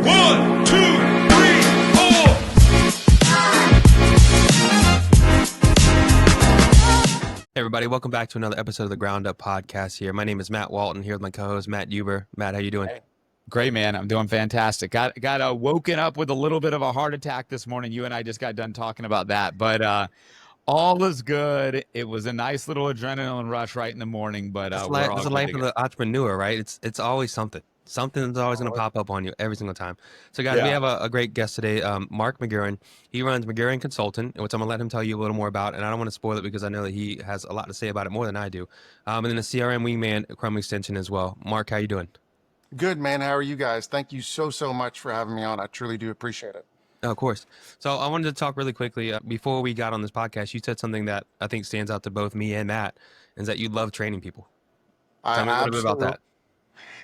1, 2, 3, 4. Hey everybody, welcome back to another episode of the Ground Up Podcast here. My name is Matt Walton, here with my co-host Matt Huber. Matt, how you doing? Hey. Great, man. I'm doing fantastic. Got woken up with a little bit of a heart attack this morning. You and I just got done talking about that, but all is good. It was a nice little adrenaline rush right in the morning, but we're all That's the good life to of go. the entrepreneur, right? It's always something. Something's always going to pop up on you every single time. So guys, we have a great guest today, Marc McGurren. He runs McGurren Consulting, which I'm going to let him tell you a little more about, and I don't want to spoil it because I know that he has a lot to say about it more than I do. And then a CRM wingman, Chrome extension as well. Marc, how you doing? Good, man. How are you guys? Thank you so much for having me on. I truly do appreciate it. Oh, of course. So I wanted to talk really quickly before we got on this podcast. You said something that I think stands out to both me and Matt, is that you love training people. Tell me a little bit about that.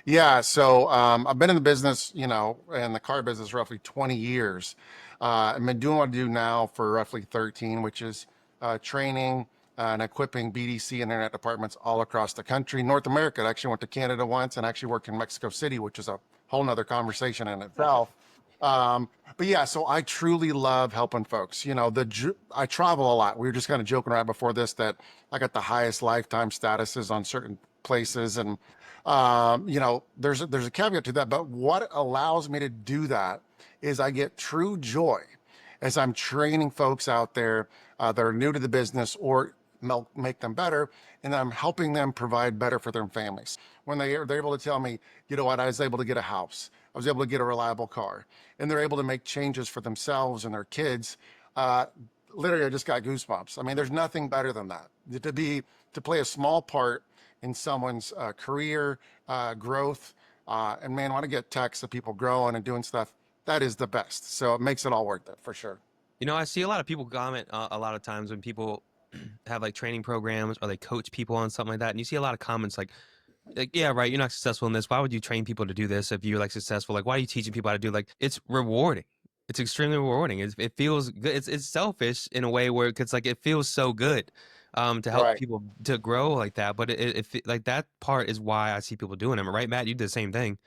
Yeah, so I've been in the business, in the car business roughly 20 years. I've been doing what I do now for roughly 13, which is training and equipping BDC and internet departments all across the country. North America, I actually went to Canada once and actually worked in Mexico City, which is a whole nother conversation in itself. But yeah, so I truly love helping folks. I travel a lot. We were just kind of joking right before this that I got the highest lifetime statuses on certain places, and there's a caveat to that. But what allows me to do that is I get true joy as I'm training folks out there that are new to the business or make them better, and I'm helping them provide better for their families. When they're able to tell me, you know what, I was able to get a house, I was able to get a reliable car, and they're able to make changes for themselves and their kids. Literally, I just got goosebumps. I mean, there's nothing better than that. To play a small part in someone's career growth, and man, when I get texts of people growing and doing stuff, that is the best. So it makes it all worth it for sure. I see a lot of people comment a lot of times when people have like training programs or they coach people on something like that, and you see a lot of comments like yeah, right, you're not successful in this, why would you train people to do this if you're like successful? Like, why are you teaching people how to do, like, it's rewarding. It's extremely rewarding. It feels good. It's selfish in a way where it's like it feels so good to help people to grow like that, but it like that part is why I see people doing it, right? Matt, you did the same thing.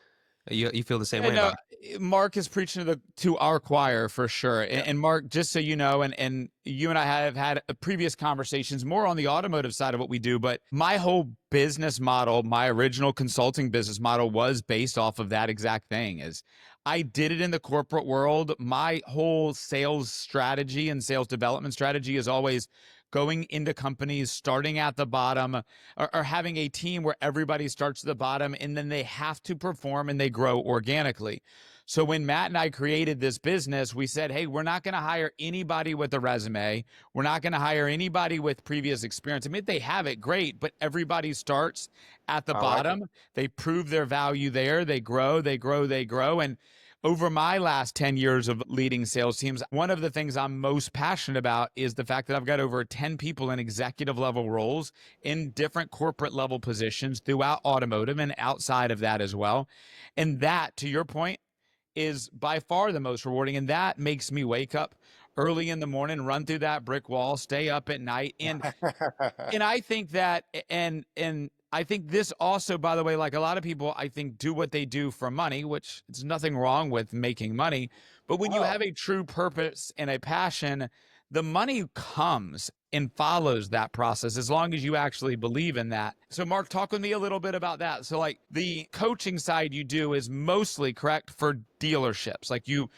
You feel the same way about it. Mark is preaching to our choir for sure. And Mark, just so you know, and you and I have had previous conversations more on the automotive side of what we do, but my whole business model, my original consulting business model was based off of that exact thing. Is I did it in the corporate world. My whole sales strategy and sales development strategy is always going into companies, starting at the bottom, or having a team where everybody starts at the bottom and then they have to perform and they grow organically. So when Matt and I created this business, we said, hey, we're not going to hire anybody with a resume. We're not going to hire anybody with previous experience. I mean, if they have it, great, but everybody starts at the bottom. They prove their value there. They grow, they grow, they grow. And over my last 10 years of leading sales teams, one of the things I'm most passionate about is the fact that I've got over 10 people in executive level roles in different corporate level positions throughout automotive and outside of that as well. And that, to your point, is by far the most rewarding. And that makes me wake up early in the morning, run through that brick wall, stay up at night. And I think that, and I think this also, by the way, like a lot of people, I think do what they do for money, which there's nothing wrong with making money. But when you have a true purpose and a passion, the money comes and follows that process as long as you actually believe in that. So Mark, talk with me a little bit about that. So like the coaching side you do is mostly correct for dealerships. Like you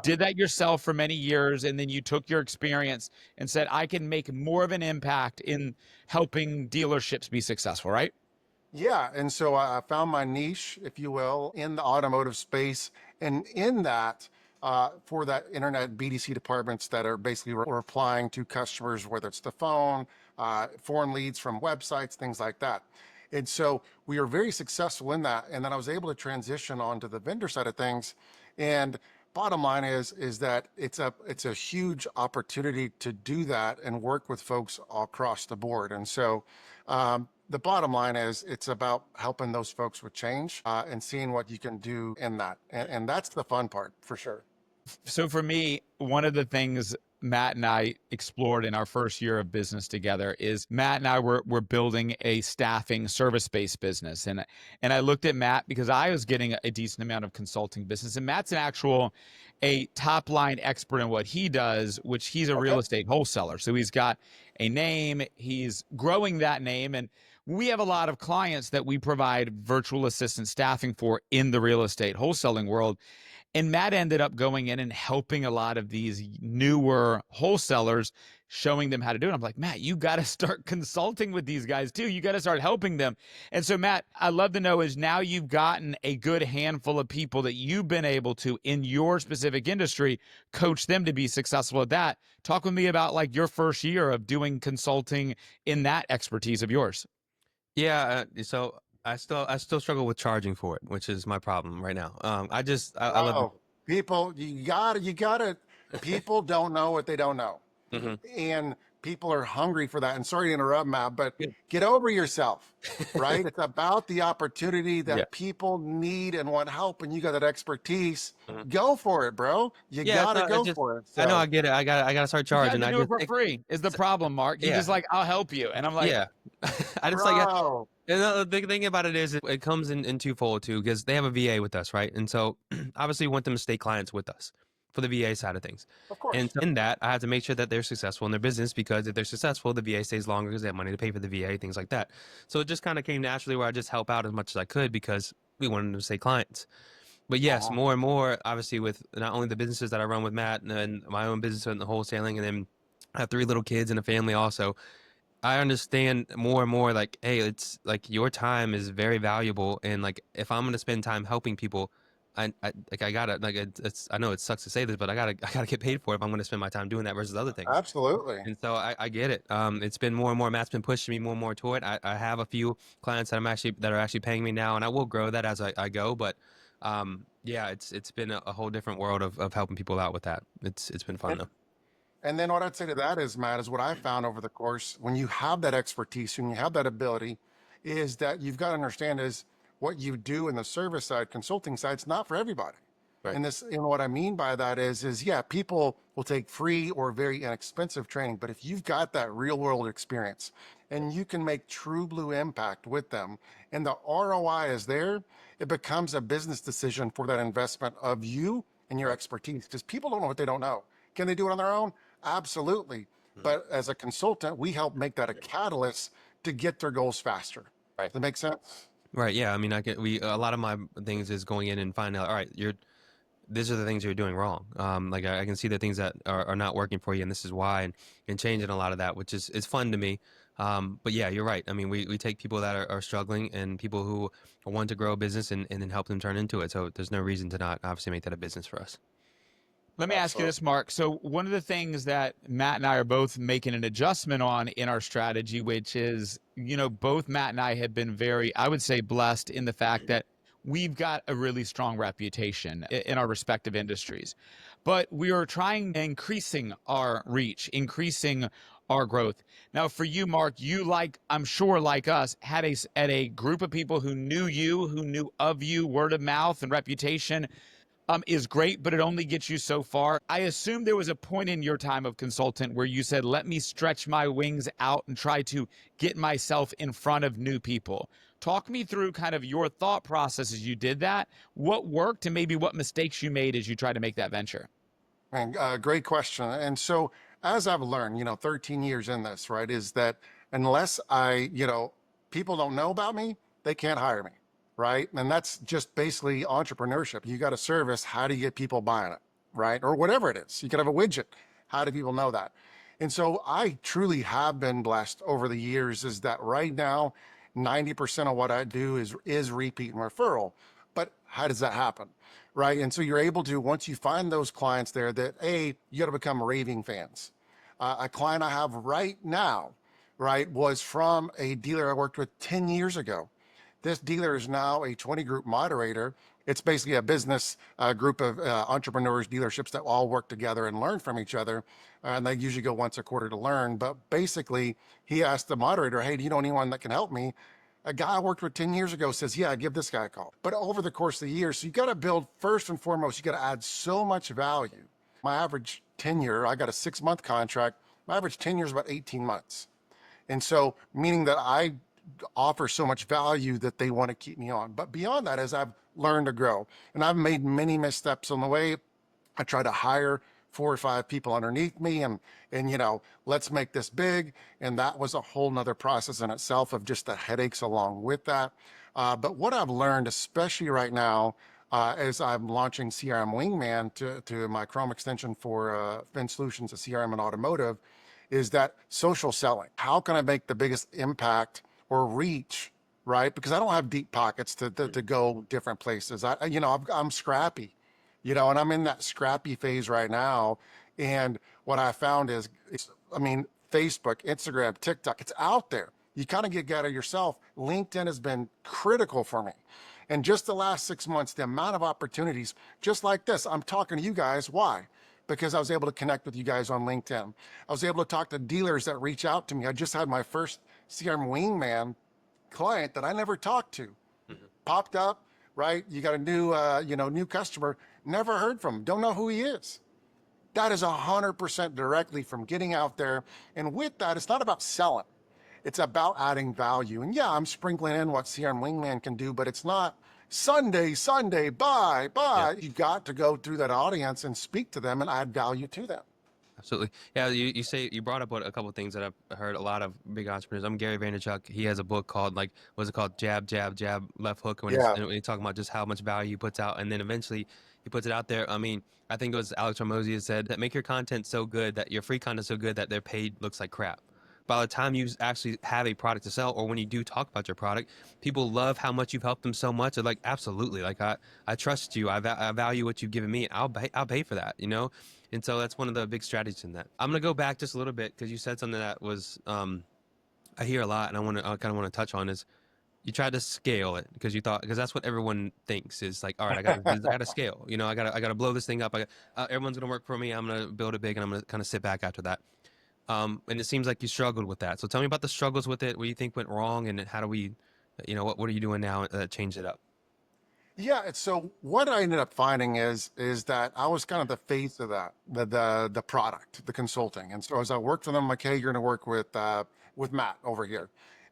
did that yourself for many years, and then you took your experience and said, I can make more of an impact in helping dealerships be successful, right? Yeah, and so I found my niche, if you will, in the automotive space, and in that, for that internet BDC departments that are basically replying to customers, whether it's the phone, foreign leads from websites, things like that. And so we are very successful in that. And then I was able to transition onto the vendor side of things. And bottom line is that it's a huge opportunity to do that and work with folks all across the board. And so the bottom line is it's about helping those folks with change and seeing what you can do in that. And that's the fun part for sure. So for me, one of the things Matt and I explored in our first year of business together is Matt and I were building a staffing service-based business. And I looked at Matt because I was getting a decent amount of consulting business. And Matt's a top line expert in what he does, which he's a real estate wholesaler. So he's got a name, he's growing that name. And we have a lot of clients that we provide virtual assistant staffing for in the real estate wholesaling world. And Matt ended up going in and helping a lot of these newer wholesalers, showing them how to do it. I'm like, Matt, you got to start consulting with these guys too. You got to start helping them. And so, Matt, I'd love to know is now you've gotten a good handful of people that you've been able to, in your specific industry, coach them to be successful at that. Talk with me about like your first year of doing consulting in that expertise of yours. Yeah. So I still struggle with charging for it, which is my problem right now. I love Oh, people, you gotta, people don't know what they don't know. And people are hungry for that. And sorry to interrupt, Matt, but get over yourself, right? It's about the opportunity that people need and want help, and you got that expertise. Go for it, bro. You gotta go for it. I know, So, I get it. I gotta start charging. You do it for free is the problem, Mark. You just like, I'll help you. And I'm like, yeah. I just like, bro, and the big thing about it is it comes in twofold too, because they have a VA with us, right? And so obviously we want them to stay clients with us for the VA side of things. of course. And so in that, I have to make sure that they're successful in their business, because if they're successful, the VA stays longer because they have money to pay for the VA, things like that. So it just kind of came naturally where I just help out as much as I could because we wanted them to stay clients. But yes, more and more, obviously, with not only the businesses that I run with Matt and my own business and the wholesaling, and then I have 3 little kids and a family also. I understand more and more, like, hey, it's like your time is very valuable, and like if I'm gonna spend time helping people, I gotta like it's I know it sucks to say this, but I gotta get paid for it if I'm gonna spend my time doing that versus other things. Absolutely. And so I get it. It's been more and more. Matt's been pushing me more and more to it. I have a few clients that are actually paying me now, and I will grow that as I go. But yeah, it's been a whole different world of helping people out with that. It's been fun though. And then what I'd say to that is, Matt, is what I found over the course, when you have that expertise, when you have that ability, is that you've got to understand is what you do in the service side, consulting side, it's not for everybody. Right. And what I mean by that is yeah, people will take free or very inexpensive training, but if you've got that real world experience and you can make true blue impact with them and the ROI is there, it becomes a business decision for that investment of you and your expertise, because people don't know what they don't know. Can they do it on their own? Absolutely. But as a consultant, we help make that a catalyst to get their goals faster. Right. Does that make sense? Right. Yeah. I mean, a lot of my things is going in and finding out, all right, these are the things you're doing wrong. Like I can see the things that are not working for you, and this is why, and changing a lot of that, which is fun to me. But yeah, you're right. I mean, we take people that are struggling and people who want to grow a business and then help them turn into it. So there's no reason to not obviously make that a business for us. let me ask you this, Mark. So one of the things that Matt and I are both making an adjustment on in our strategy, which is, both Matt and I have been very, I would say, blessed in the fact that we've got a really strong reputation in our respective industries. But we are trying increasing our reach, increasing our growth. Now, for you, Mark, you, I'm sure like us, had a group of people who knew you, who knew of you, word of mouth and reputation is great, but it only gets you so far. I assume there was a point in your time of consultant where you said, let me stretch my wings out and try to get myself in front of new people. Talk me through kind of your thought process as you did that, what worked, and maybe what mistakes you made as you tried to make that venture. And great question. And so as I've learned, 13 years in this, right, is that unless people don't know about me, they can't hire me. Right. And that's just basically entrepreneurship. You got a service. How do you get people buying it? Right. Or whatever it is. You could have a widget. How do people know that? And so I truly have been blessed over the years is that right now, 90% of what I do is repeat and referral. But how does that happen? Right. And so you're able to, once you find those clients there that, you got to become raving fans. A client I have right now, right, was from a dealer I worked with 10 years ago. This dealer is now a 20 group moderator. It's basically a business group of entrepreneurs, dealerships that all work together and learn from each other. And they usually go once a quarter to learn. But basically, he asked the moderator, hey, do you know anyone that can help me? A guy I worked with 10 years ago says, yeah, give this guy a call. But over the course of the years, so you got to build first and foremost, you got to add so much value. My average tenure, I got a 6-month contract. My average tenure is about 18 months. And so, meaning that I offer so much value that they want to keep me on. But beyond that, as I've learned to grow, and I've made many missteps on the way, I try to hire 4 or 5 people underneath me and let's make this big. And that was a whole nother process in itself of just the headaches along with that. But what I've learned, especially right now, as I'm launching CRM Wingman to my Chrome extension for Fin Solutions, a CRM and automotive, is that social selling. How can I make the biggest impact or reach, right? Because I don't have deep pockets to go different places. I'm scrappy, and I'm in that scrappy phase right now. And what I found is, Facebook, Instagram, TikTok, it's out there. You kind of get out of yourself. LinkedIn has been critical for me. And just the last 6 months, the amount of opportunities, just like this, I'm talking to you guys. Why? Because I was able to connect with you guys on LinkedIn. I was able to talk to dealers that reach out to me. I just had my first CRM Wingman client that I never talked to. Popped up, right? You got a new customer, never heard from him, don't know who he is. That is 100% directly from getting out there. And with that, it's not about selling. It's about adding value. And yeah, I'm sprinkling in what CRM Wingman can do, but it's not Sunday, bye. Yeah. You got to go through that audience and speak to them and add value to them. Absolutely. Yeah, you brought up a couple of things that I've heard a lot of big entrepreneurs. I'm Gary Vaynerchuk. He has a book called what's it called? Jab, jab, jab, left hook. When he's talking about just how much value he puts out, and then eventually he puts it out there. I mean, I think it was Alex Hormozi said that make your content so good that your free content so good that their paid looks like crap. By the time you actually have a product to sell, or when you do talk about your product, people love how much you've helped them so much. They're like, absolutely, like I trust you. I value what you've given me. I'll pay for that, And so that's one of the big strategies in that. I'm gonna go back just a little bit because you said something that was I hear a lot, and I kind of want to touch on is you tried to scale it because that's what everyone thinks is like, all right, I got to scale. I got to blow this thing up. Everyone's gonna work for me. I'm gonna build it big, and I'm gonna kind of sit back after that. And it seems like you struggled with that. So tell me about the struggles with it. What do you think went wrong, and how do we, what are you doing now that changed it up? Yeah. So what I ended up finding is that I was kind of the face of that, the product, the consulting. And so as I worked for them, I'm like, hey, you're going to work with Matt over here.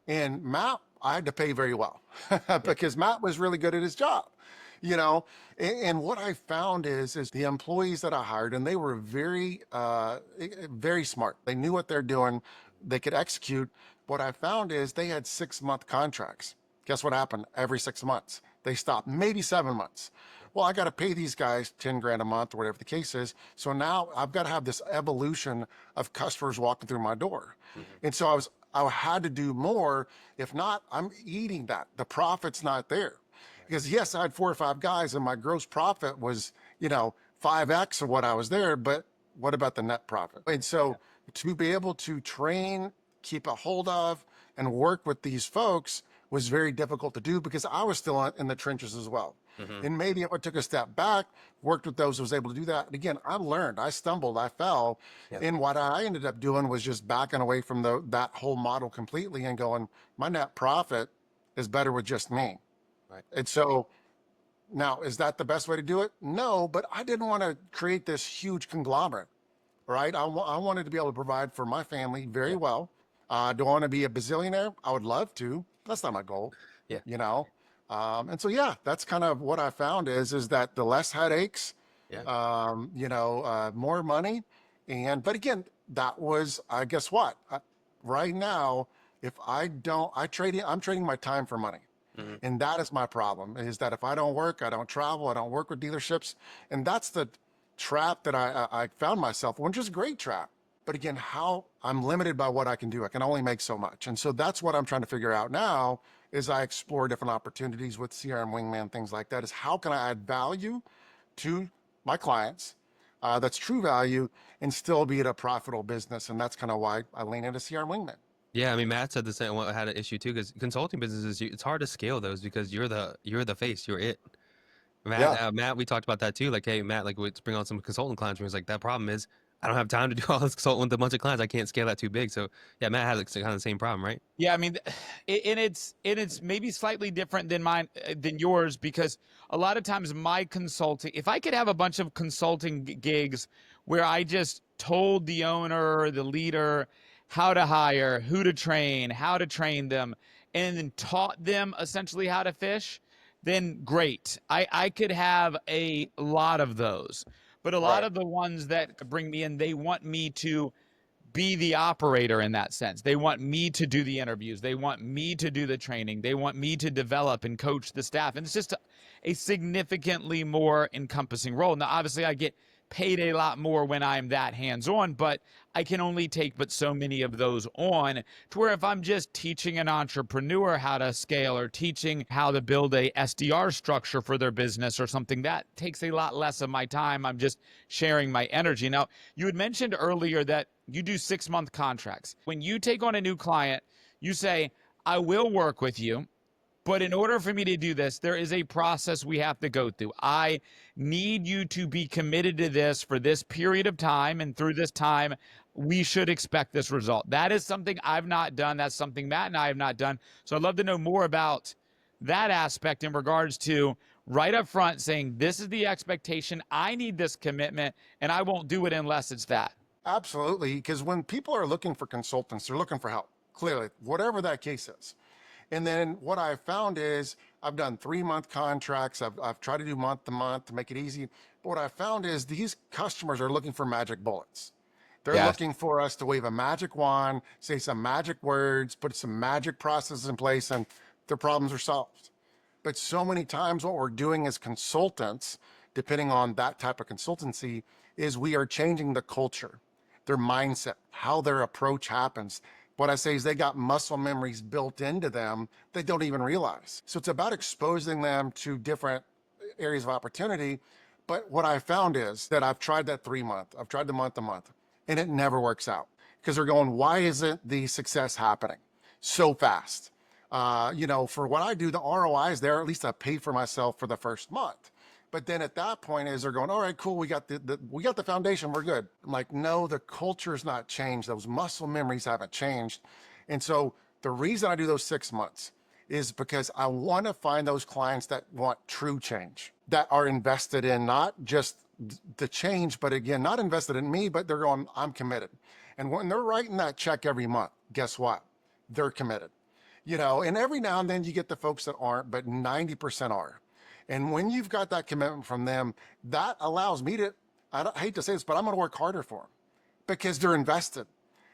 And Matt, I had to pay very well because Matt was really good at his job, and what I found is the employees that I hired, and they were very, very smart. They knew what they're doing. They could execute. What I found is they had 6-month contracts. Guess what happened? Every 6 months, they stopped, maybe 7 months. Well, I got to pay these guys 10 grand a month or whatever the case is. So now I've got to have this evolution of customers walking through my door. And so I had to do more. If not, I'm eating that. The profit's not there. Because yes, I had 4 or 5 guys and my gross profit was, 5X of what I was there, but what about the net profit? And so to be able to train, keep a hold of, and work with these folks was very difficult to do because I was still in the trenches as well. And maybe if I took a step back, worked with those who was able to do that. And again, I learned, I stumbled, I fell. And what I ended up doing was just backing away from that whole model completely and going, my net profit is better with just me. Right. And so now, is that the best way to do it? No, but I didn't want to create this huge conglomerate, right? I wanted to be able to provide for my family very well. Do I want to be a bazillionaire? I would love to. That's not my goal. Yeah. And so, yeah, that's kind of what I found is that the less headaches, Yeah. more money. But again, that was, I guess what, right now, if I'm trading my time for money. And that is my problem, is that if I don't work, I don't travel, I don't work with dealerships. And that's the trap that I found myself, which is a great trap. But again, how I'm limited by what I can do. I can only make so much. And so that's what I'm trying to figure out now as I explore different opportunities with CRM Wingman, things like that, is how can I add value to my clients, that's true value, and still be at a profitable business. And that's kind of why I lean into CRM Wingman. Yeah, I mean, Matt said the same. Well, I had an issue too because consulting businesses, it's hard to scale those because you're the face, you're it. Matt, we talked about that too. Like, hey, Matt, like, let's bring on some consultant clients. Where he's like, that problem is I don't have time to do all this consulting with a bunch of clients. I can't scale that too big. So yeah, Matt has kind of the same problem, right? Yeah, I mean, and it's maybe slightly different than mine than yours, because a lot of times my consulting, if I could have a bunch of consulting gigs where I just told the owner or the leader how to hire, who to train, how to train them, and then taught them essentially how to fish, then great. I could have a lot of those. But a lot Right. of the ones that bring me in, they want me to be the operator in that sense. They want me to do the interviews. They want me to do the training. They want me to develop and coach the staff. And it's just a significantly more encompassing role. Now, obviously, I get paid a lot more when I'm that hands-on, but I can only take but so many of those on, to where if I'm just teaching an entrepreneur how to scale or teaching how to build a SDR structure for their business or something, that takes a lot less of my time. I'm just sharing my energy. Now, you had mentioned earlier that you do 6-month contracts. When you take on a new client, you say, I will work with you, but in order for me to do this, there is a process we have to go through. I need you to be committed to this for this period of time, and through this time, we should expect this result. That is something I've not done. That's something Matt and I have not done. So I'd love to know more about that aspect in regards to right up front saying, this is the expectation. I need this commitment, and I won't do it unless it's that. Absolutely. Because when people are looking for consultants, they're looking for help, clearly, whatever that case is. And then what I've found is I've done 3-month contracts. I've tried to do month to month to make it easy. But what I found is these customers are looking for magic bullets. They're Yes. looking for us to wave a magic wand, say some magic words, put some magic processes in place, and their problems are solved. But so many times what we're doing as consultants, depending on that type of consultancy, is we are changing the culture, their mindset, how their approach happens. What I say is they got muscle memories built into them they don't even realize. So it's about exposing them to different areas of opportunity. But what I found is that I've tried that 3-month, I've tried the month to month, and it never works out because they're going, why isn't the success happening so fast? For what I do, the ROI is there. At least I pay for myself for the first month. But then at that point, is they're going, all right, cool, we got the foundation, we're good. I'm like, no, the culture's not changed. Those muscle memories haven't changed. And so the reason I do those 6 months is because I want to find those clients that want true change, that are invested in not just the change, but again, not invested in me, but they're going, I'm committed. And when they're writing that check every month, guess what? They're committed. And every now and then you get the folks that aren't, but 90% are. And when you've got that commitment from them, that allows me to, I hate to say this, but I'm going to work harder for them because they're invested.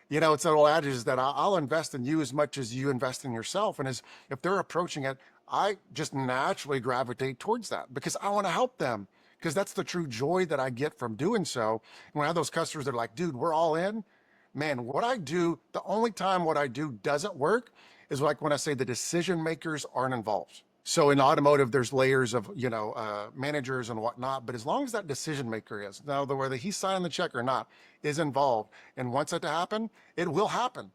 It's that old adage is that I'll invest in you as much as you invest in yourself. And if they're approaching it, I just naturally gravitate towards that because I want to help them, because that's the true joy that I get from doing so. And when I have those customers that are like, dude, we're all in, man, what I do, the only time what I do doesn't work is like when I say the decision makers aren't involved. So in automotive, there's layers of, managers and whatnot, but as long as that decision maker is, now whether he's signing the check or not, is involved and wants it to happen, it will happen.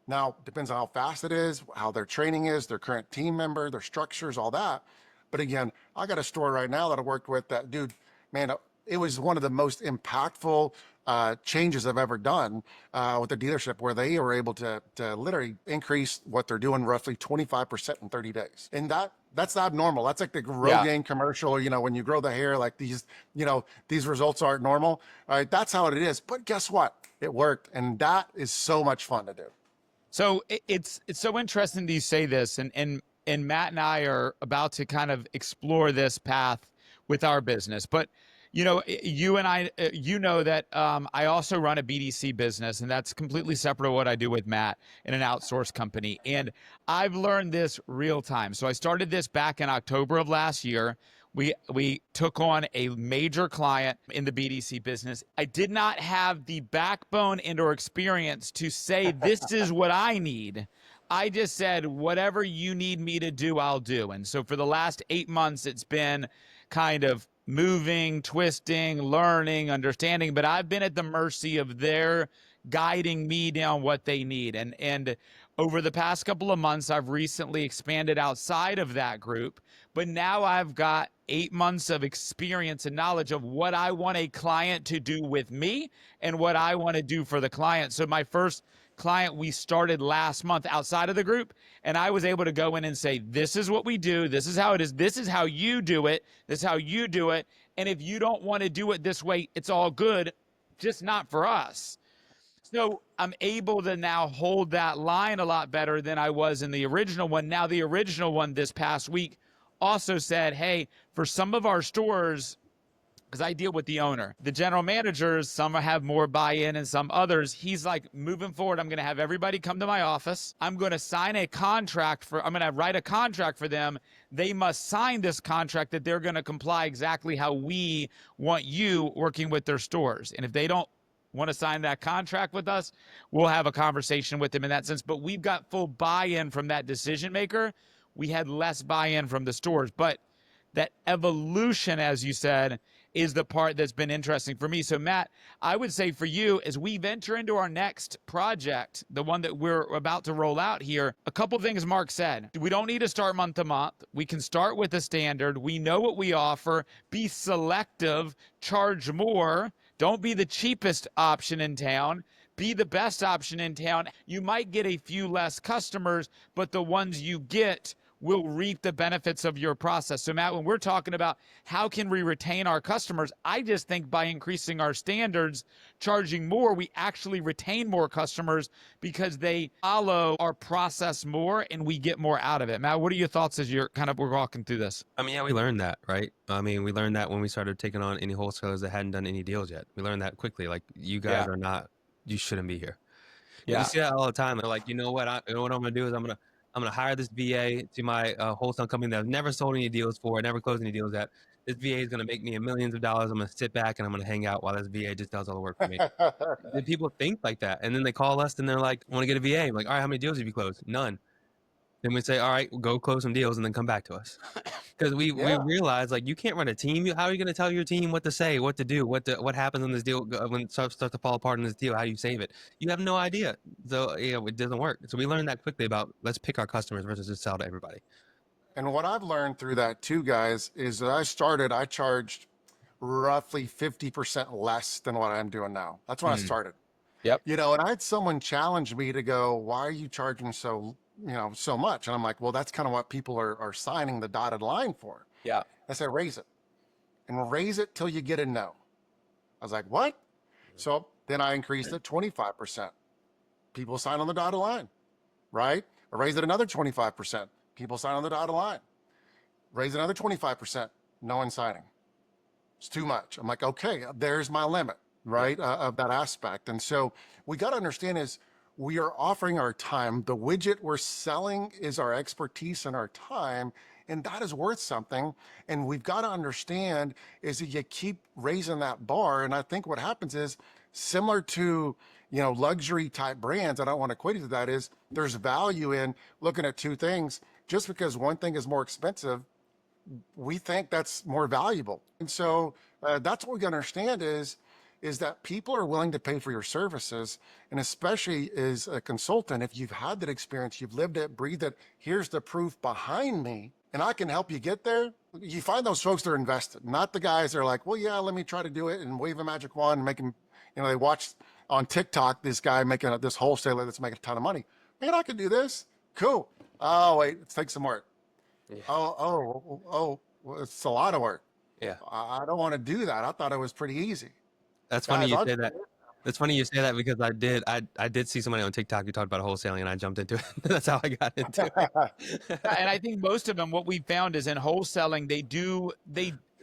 Now, depends on how fast it is, how their training is, their current team member, their structures, all that. But again, I got a store right now that I worked with that, dude, man, it was one of the most impactful changes I've ever done with the dealership, where they were able to literally increase what they're doing roughly 25% in 30 days. And that's abnormal. That's like the Rogaine commercial, when you grow the hair, like these results aren't normal. All right, that's how it is. But guess what? It worked. And that is so much fun to do. So it's so interesting that you say this, and Matt and I are about to kind of explore this path with our business. But you and I, that I also run a BDC business, and that's completely separate of what I do with Matt in an outsourced company. And I've learned this real time. So I started this back in October of last year. We took on a major client in the BDC business. I did not have the backbone and or experience to say, this is what I need. I just said, whatever you need me to do, I'll do. And so for the last 8 months, it's been kind of moving, twisting, learning, understanding, but I've been at the mercy of their guiding me down what they need. And Over the past couple of months, I've recently expanded outside of that group, but now I've got 8 months of experience and knowledge of what I want a client to do with me and what I want to do for the client. So my first client we started last month outside of the group, and I was able to go in and say, this is what we do, this is how it is, this is how you do it, this is how you do it, and if you don't want to do it this way, it's all good, just not for us. So I'm able to now hold that line a lot better than I was in the original one. Now, the original one this past week also said, hey, for some of our stores, because I deal with the owner, the general managers, some have more buy-in and some others. He's like, moving forward, I'm going to have everybody come to my office. I'm going to sign a contract I'm going to write a contract for them. They must sign this contract that they're going to comply exactly how we want you working with their stores. And if they don't want to sign that contract with us, we'll have a conversation with them in that sense. But we've got full buy-in from that decision maker. We had less buy-in from the stores. But that evolution, as you said, is the part that's been interesting for me. So Matt, I would say for you, as we venture into our next project, the one that we're about to roll out here, a couple of things Mark said. We don't need to start month to month. We can start with a standard. We know what we offer. Be selective, charge more. Don't be the cheapest option in town. Be the best option in town. You might get a few less customers, but the ones you get will reap the benefits of your process. So Matt, when we're talking about how can we retain our customers, I just think by increasing our standards, charging more, we actually retain more customers because they follow our process more and we get more out of it. Matt, what are your thoughts as we're walking through this? I mean, yeah, we learned that, right? I mean, we learned that when we started taking on any wholesalers that hadn't done any deals yet. We learned that quickly. Like, you guys are not, you shouldn't be here. Yeah. You see that all the time. They're like, you know what I'm going to do is I'm going to hire this VA to my wholesale company that I've never sold any deals for, never closed any deals at. This VA is going to make me millions of dollars. I'm going to sit back and I'm going to hang out while this VA just does all the work for me. Then people think like that. And then they call us and they're like, I want to get a VA. I'm like, all right, how many deals have you closed? None. Then we say, all right, we'll go close some deals and then come back to us. Because we realize, like, you can't run a team. How are you going to tell your team what to say, what to do, what happens when this deal, when stuff starts to fall apart in this deal? How do you save it? You have no idea. So, it doesn't work. So we learned that quickly about let's pick our customers versus just sell to everybody. And what I've learned through that too, guys, is that I charged roughly 50% less than what I'm doing now. That's when I started. Yep. And I had someone challenge me to go, why are you charging so much? And I'm like, well, that's kind of what people are signing the dotted line for. Yeah. I said, raise it and raise it till you get a no. I was like, what? So then I increased it 25%. People sign on the dotted line, right? I raised it another 25%. People sign on the dotted line. Raise another 25%. No one signing. It's too much. I'm like, okay, there's my limit, right? Of that aspect. And so we got to understand is we are offering our time. The widget we're selling is our expertise and our time, and that is worth something. And we've got to understand is that you keep raising that bar. And I think what happens is similar to, luxury type brands, I don't want to equate it to that, is there's value in looking at two things. Just because one thing is more expensive, we think that's more valuable. And so that's what we understand is that people are willing to pay for your services. And especially as a consultant, if you've had that experience, you've lived it, breathed it, here's the proof behind me, and I can help you get there. You find those folks that are invested, not the guys that are like, well, yeah, let me try to do it and wave a magic wand and make them, they watch on TikTok, this guy making this wholesaler that's making a ton of money. Man, I can do this. Cool. Oh, wait, let's take some work. Yeah. Oh, well, it's a lot of work. Yeah. I don't want to do that. I thought it was pretty easy. That's funny you say that. It's funny you say that because I did see somebody on TikTok who talked about wholesaling and I jumped into it. That's how I got into it. And I think most of them, what we found is in wholesaling,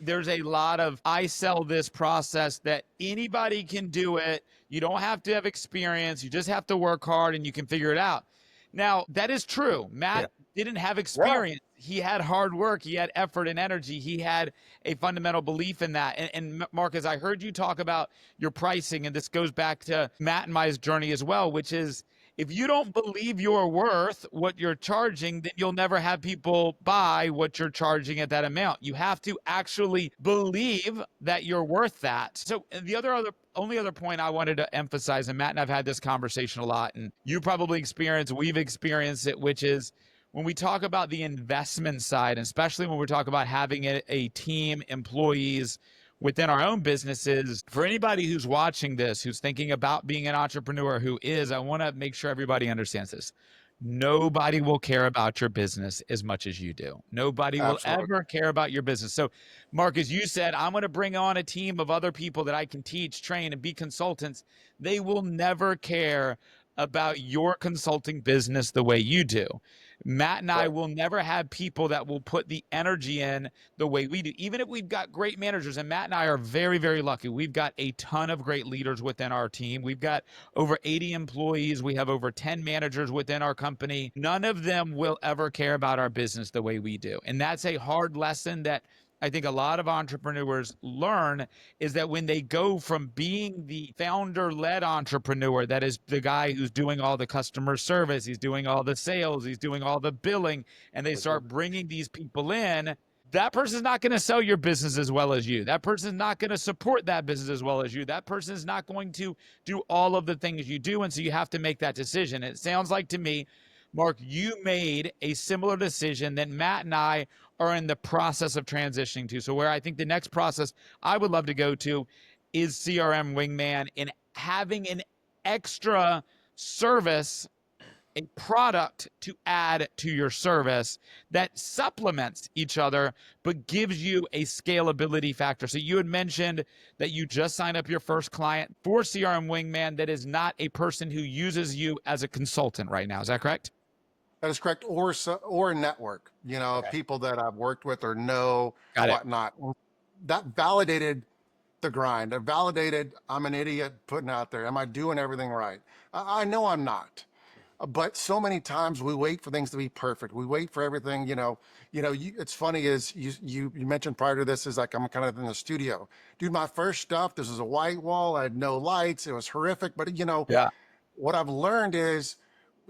there's a lot of, I sell this process that anybody can do it. You don't have to have experience. You just have to work hard and you can figure it out. Now, that is true. Matt didn't have experience. Yeah. He had hard work. He had effort and energy. He had a fundamental belief in that. And Mark, as I heard you talk about your pricing, and this goes back to Matt and my journey as well, which is If you don't believe you're worth what you're charging, then you'll never have people buy what you're charging at that amount. You have to actually believe that you're worth that. So the only other point I wanted to emphasize, and Matt and I've had this conversation a lot, and you probably we've experienced it, which is when we talk about the investment side, especially when we talk about having a team, employees within our own businesses, for anybody who's watching this, who's thinking about being an entrepreneur, I want to make sure everybody understands this. Nobody will care about your business as much as you do. Nobody will ever care about your business. So, Mark, as you said, I'm going to bring on a team of other people that I can teach, train, and be consultants. They will never care about your consulting business the way you do. Matt and I will never have people that will put the energy in the way we do, even if we've got great managers. And Matt and I are very, very lucky. We've got a ton of great leaders within our team. We've got over 80 employees. We have over 10 managers within our company. None of them will ever care about our business the way we do. And that's a hard lesson that I think a lot of entrepreneurs learn, is that when they go from being the founder-led entrepreneur, that is the guy who's doing all the customer service, he's doing all the sales, he's doing all the billing, and they start bringing these people in, that person's not going to sell your business as well as you. That person's not going to support that business as well as you. That person is not going to do all of the things you do, and so you have to make that decision. It sounds like to me, Mark, you made a similar decision that Matt and I are in the process of transitioning to. So where I think the next process I would love to go to is CRM Wingman, in having an extra service, a product to add to your service that supplements each other, but gives you a scalability factor. So you had mentioned that you just signed up your first client for CRM Wingman that is not a person who uses you as a consultant right now. Is that correct? That is correct. Or a network, people that I've worked with or know, whatnot. That validated the grind. It validated I'm an idiot putting out there. Am I doing everything right? I know I'm not. But so many times we wait for things to be perfect. We wait for everything, it's funny is you mentioned prior to this is like, I'm kind of in the studio. Dude, my first stuff, this was a white wall. I had no lights. It was horrific. But what I've learned is,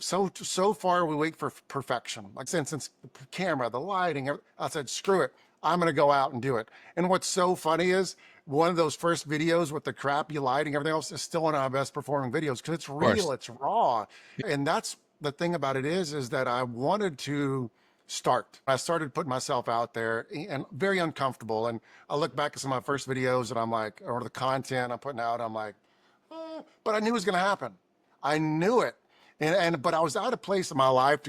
so far we wait for perfection. Like since the camera, the lighting, I said, screw it. I'm going to go out and do it. And what's so funny is one of those first videos with the crappy lighting, everything else is still one of our best performing videos because it's real, it's raw. And that's the thing about it is that I wanted to start. I started putting myself out there and very uncomfortable. And I look back at some of my first videos and I'm like, or the content I'm putting out, I'm like, but I knew it was going to happen. I knew it. But I was at a place in my life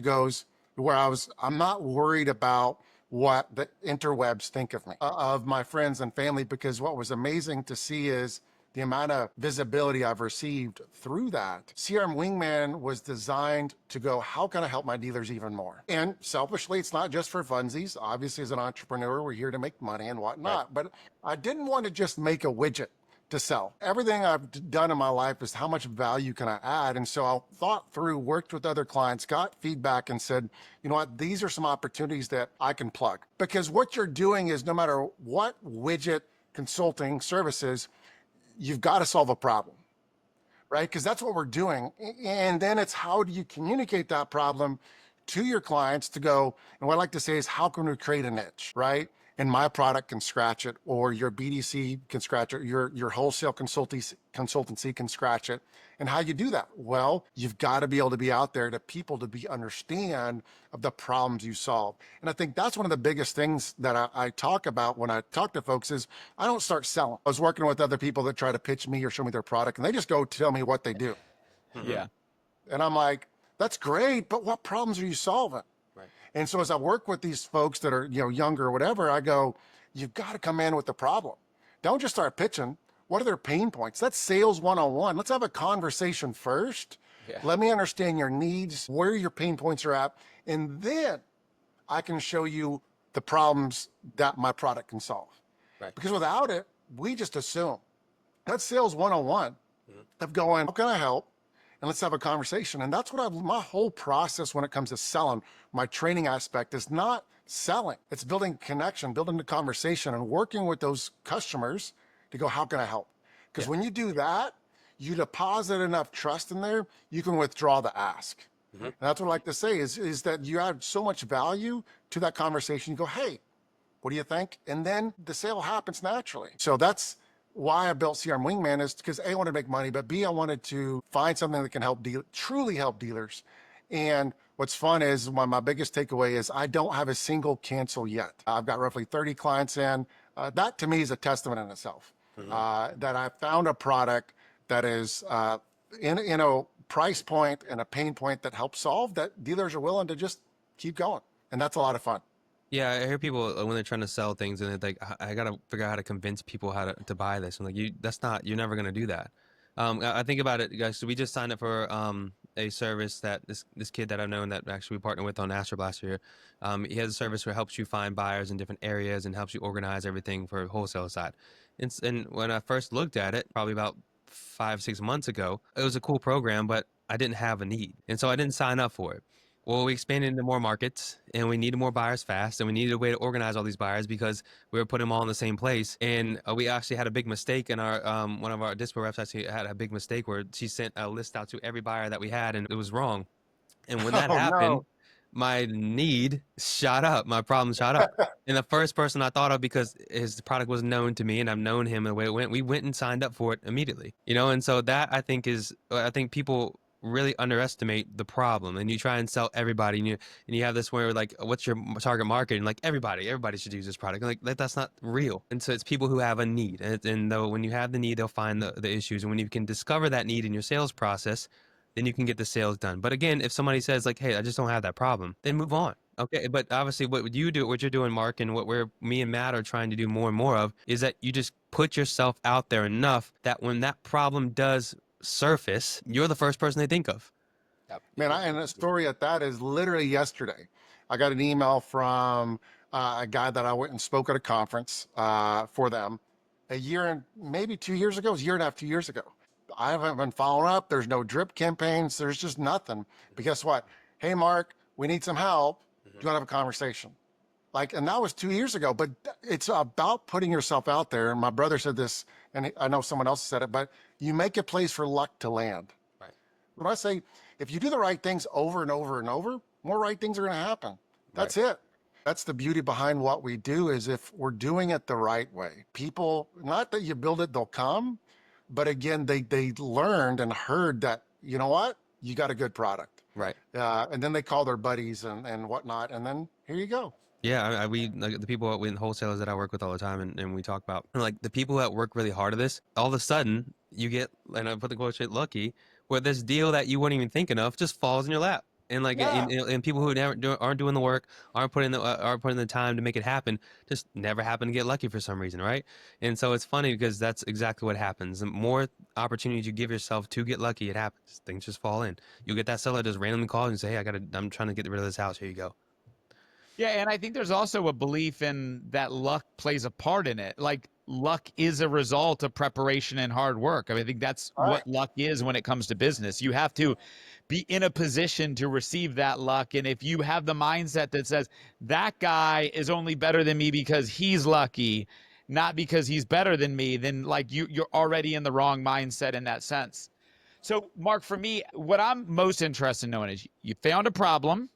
where I'm not worried about what the interwebs think of me, of my friends and family, because what was amazing to see is the amount of visibility I've received through that. CRM Wingman was designed to go, how can I help my dealers even more? And selfishly, it's not just for funsies. Obviously, as an entrepreneur, we're here to make money and whatnot, but I didn't want to just make a widget to sell. Everything I've done in my life is how much value can I add? And so I thought through, worked with other clients, got feedback and said, you know what, these are some opportunities that I can plug. Because what you're doing is no matter what widget consulting services, you've got to solve a problem, right? Because that's what we're doing. And then it's how do you communicate that problem to your clients to go, and what I like to say is how can we create a niche, right? And my product can scratch it, or your BDC can scratch it, your wholesale consultancy can scratch it. And how you do that? Well, you've got to be able to be out there to people to understand of the problems you solve. And I think that's one of the biggest things that I talk about when I talk to folks is I don't start selling. I was working with other people that try to pitch me or show me their product, and they just go tell me what they do. Yeah. And I'm like, that's great, but what problems are you solving? And so as I work with these folks that are, younger or whatever, I go, you've got to come in with the problem. Don't just start pitching. What are their pain points? That's sales 101. Let's have a conversation first. Yeah. Let me understand your needs, where your pain points are at. And then I can show you the problems that my product can solve. Right. Because without it, we just assume. That's sales 101 of going, how can I help? And let's have a conversation. And that's what my whole process when it comes to selling, my training aspect is not selling. It's building connection, building the conversation and working with those customers to go, how can I help? Because when you do that, you deposit enough trust in there, you can withdraw the ask. And that's what I like to say is that you add so much value to that conversation. You go, hey, what do you think? And then the sale happens naturally. So that's why I built CRM Wingman, is because A, I wanted to make money, but B, I wanted to find something that can help truly help dealers. And what's fun is my biggest takeaway is I don't have a single cancel yet. I've got roughly 30 clients in. That to me is a testament in itself, that I found a product that is in a price point and a pain point that helps solve, that dealers are willing to just keep going. And that's a lot of fun. Yeah, I hear people when they're trying to sell things and they're like, I gotta figure out how to convince people how to buy this. I'm like, you're never gonna do that. I think about it, guys. So we just signed up for a service that this kid that I've known that actually we partnered with on Astro last year. He has a service where it helps you find buyers in different areas and helps you organize everything for wholesale side. And when I first looked at it, probably about 5-6 months ago, it was a cool program, but I didn't have a need, and so I didn't sign up for it. Well, we expanded into more markets and we needed more buyers fast, and we needed a way to organize all these buyers because we were putting them all in the same place. And we actually had a big mistake in our, one of our dispo reps actually had a big mistake where she sent a list out to every buyer that we had and it was wrong. And when that Oh, happened, no. my need shot up, my problem shot up. And the first person I thought of, because his product was known to me and I've known him and the way it went, we went and signed up for it immediately, and so that I think people really underestimate the problem, and you try and sell everybody, and you have this where like, what's your target market, and like everybody should use this product, like that's not real. And so it's people who have a need, and though when you have the need, they'll find the issues, and when you can discover that need in your sales process, then you can get the sales done. But again, if somebody says like, hey, I just don't have that problem, then move on. Okay. But obviously what you're doing, Mark, and what me and Matt are trying to do more and more of, is that you just put yourself out there enough that when that problem does surface, you're the first person they think of. Man, and a story at that is literally yesterday. I got an email from a guy that I went and spoke at a conference for them a year and maybe 2 years ago. It was a year and a half, 2 years ago. I haven't been following up. There's no drip campaigns. There's just nothing. But guess what? Hey, Mark, we need some help. Do you want to have a conversation? Like, and that was 2 years ago, but it's about putting yourself out there. And my brother said this, and I know someone else said it, but you make a place for luck to land. Right. When I say, if you do the right things over and over and over, more right things are going to happen. That's it. That's the beauty behind what we do, is if we're doing it the right way, people, not that you build it, they'll come, but again, they learned and heard that, you know what, you got a good product. Right. And then they call their buddies and whatnot. And then here you go. Yeah, we like the people in wholesalers that I work with all the time, and we talk about like the people that work really hard at this. All of a sudden, you get, and I put the quote shit, lucky, where this deal that you weren't even thinking of just falls in your lap, and like, Yeah. and people who aren't doing the work, aren't putting the time to make it happen, just never happen to get lucky for some reason, right? And so it's funny because that's exactly what happens. The more opportunities you give yourself to get lucky, it happens. Things just fall in. You get that seller just randomly calls and say, hey, I'm trying to get rid of this house. Here you go. Yeah, and I think there's also a belief in that luck plays a part in it. Like, luck is a result of preparation and hard work. I mean, I think that's what luck is when it comes to business. You have to be in a position to receive that luck. And if you have the mindset that says, that guy is only better than me because he's lucky, not because he's better than me, then like you're already in the wrong mindset in that sense. So, Mark, for me, what I'm most interested in knowing is you found a problem.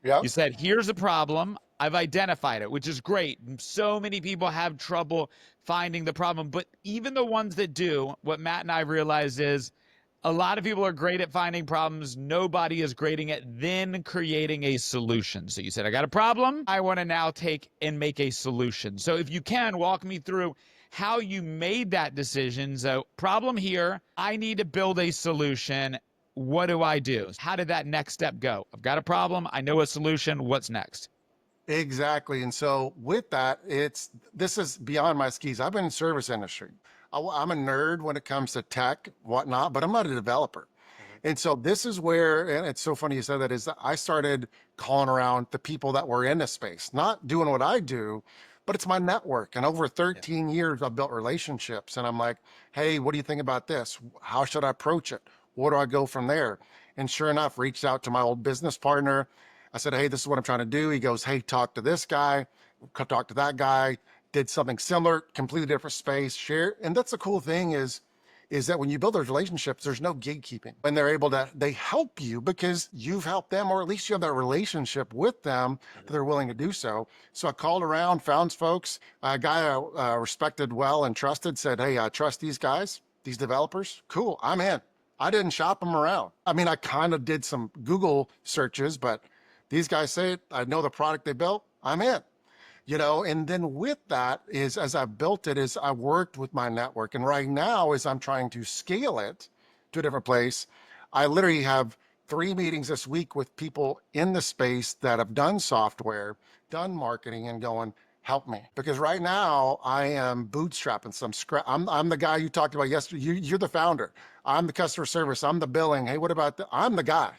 Yeah. You said, here's the problem. I've identified it, which is great. So many people have trouble finding the problem, but even the ones that do, what Matt and I realized is a lot of people are great at finding problems. Nobody is great at then creating a solution. So you said, I got a problem. I want to now take and make a solution. So if you can, walk me through how you made that decision. So problem here, I need to build a solution. What do I do? How did that next step go? I've got a problem. I know a solution. What's next? Exactly. And so with that, this is beyond my skis. I've been in service industry. I'm a nerd when it comes to tech, whatnot, but I'm not a developer. And so this is where, and it's so funny you said that, is that I started calling around the people that were in the space, not doing what I do, but it's my network. And over 13 years, I've built relationships. And I'm like, hey, what do you think about this? How should I approach it? Where do I go from there? And sure enough, reached out to my old business partner. I said, hey, this is what I'm trying to do. He goes, hey, talk to this guy, talk to that guy, did something similar, completely different space, share. And that's the cool thing is is that when you build those relationships, there's no gatekeeping. When they're able to, they help you because you've helped them, or at least you have that relationship with them that they're willing to do so. So I called around, found folks, a guy I respected well and trusted said, hey, I trust these guys, these developers. Cool, I'm in. I didn't shop them around. I mean, I kind of did some Google searches, but these guys say it. I know the product they built. I'm in. And then with that is, as I built it, is I worked with my network. And right now, as I'm trying to scale it to a different place, I literally have 3 meetings this week with people in the space that have done software, done marketing, and going, help me. Because right now I am bootstrapping some scrap. I'm the guy you talked about yesterday. You're the founder. I'm the customer service. I'm the billing. Hey, what about I'm the guy,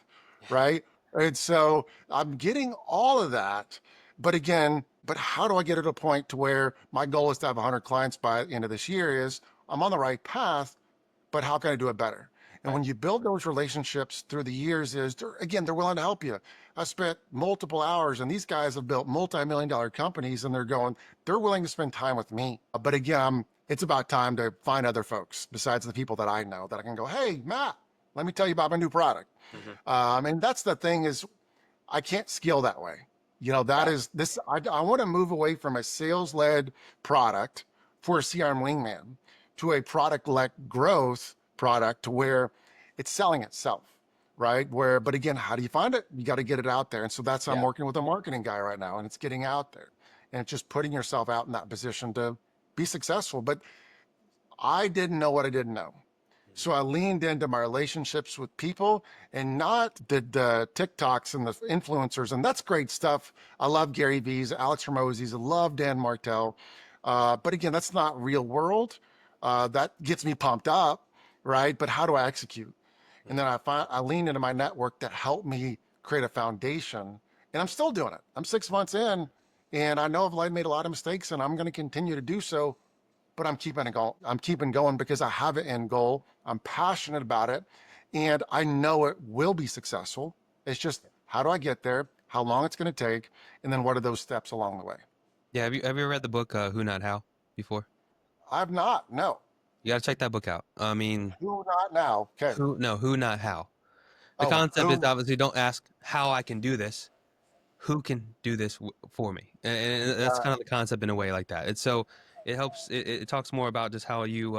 right? And so I'm getting all of that. But again, how do I get it to a point to where my goal is to have 100 clients by the end of this year? Is I'm on the right path, but how can I do it better? And when you build those relationships through the years, they're willing to help you. I spent multiple hours, and these guys have built multi-million-dollar companies, and they're willing to spend time with me. But again, it's about time to find other folks besides the people that I know that I can go, hey, Matt, let me tell you about my new product. And that's the thing is, I can't scale that way. Is this, I want to move away from a sales-led product for a CRM wingman to a product-led growth product to where it's selling itself, right? But again, how do you find it? You got to get it out there. And so that's, I'm working with a marketing guy right now, and it's getting out there and it's just putting yourself out in that position to be successful. But I didn't know what I didn't know. So I leaned into my relationships with people and not the TikToks and the influencers. And that's great stuff. I love Gary V's, Alex Hormozzi's, I love Dan Martell. But again, that's not real world. That gets me pumped up, right? But how do I execute? And then I leaned into my network that helped me create a foundation. And I'm still doing it. I'm 6 months in, and I know I've made a lot of mistakes, and I'm going to continue to do so. But I'm keeping it going. I'm keeping going because I have an end goal. I'm passionate about it, and I know it will be successful. It's just, how do I get there? How long it's going to take, and then what are those steps along the way? Yeah, have you ever read the book Who Not How before? I've not. No. You got to check that book out. I mean, Who not now? Okay. Who not how. The Oh, concept who? is obviously don't ask how I can do this. Who can do this for me? And that's kind of the concept in a way like that. It's so it helps. It talks more about just how you,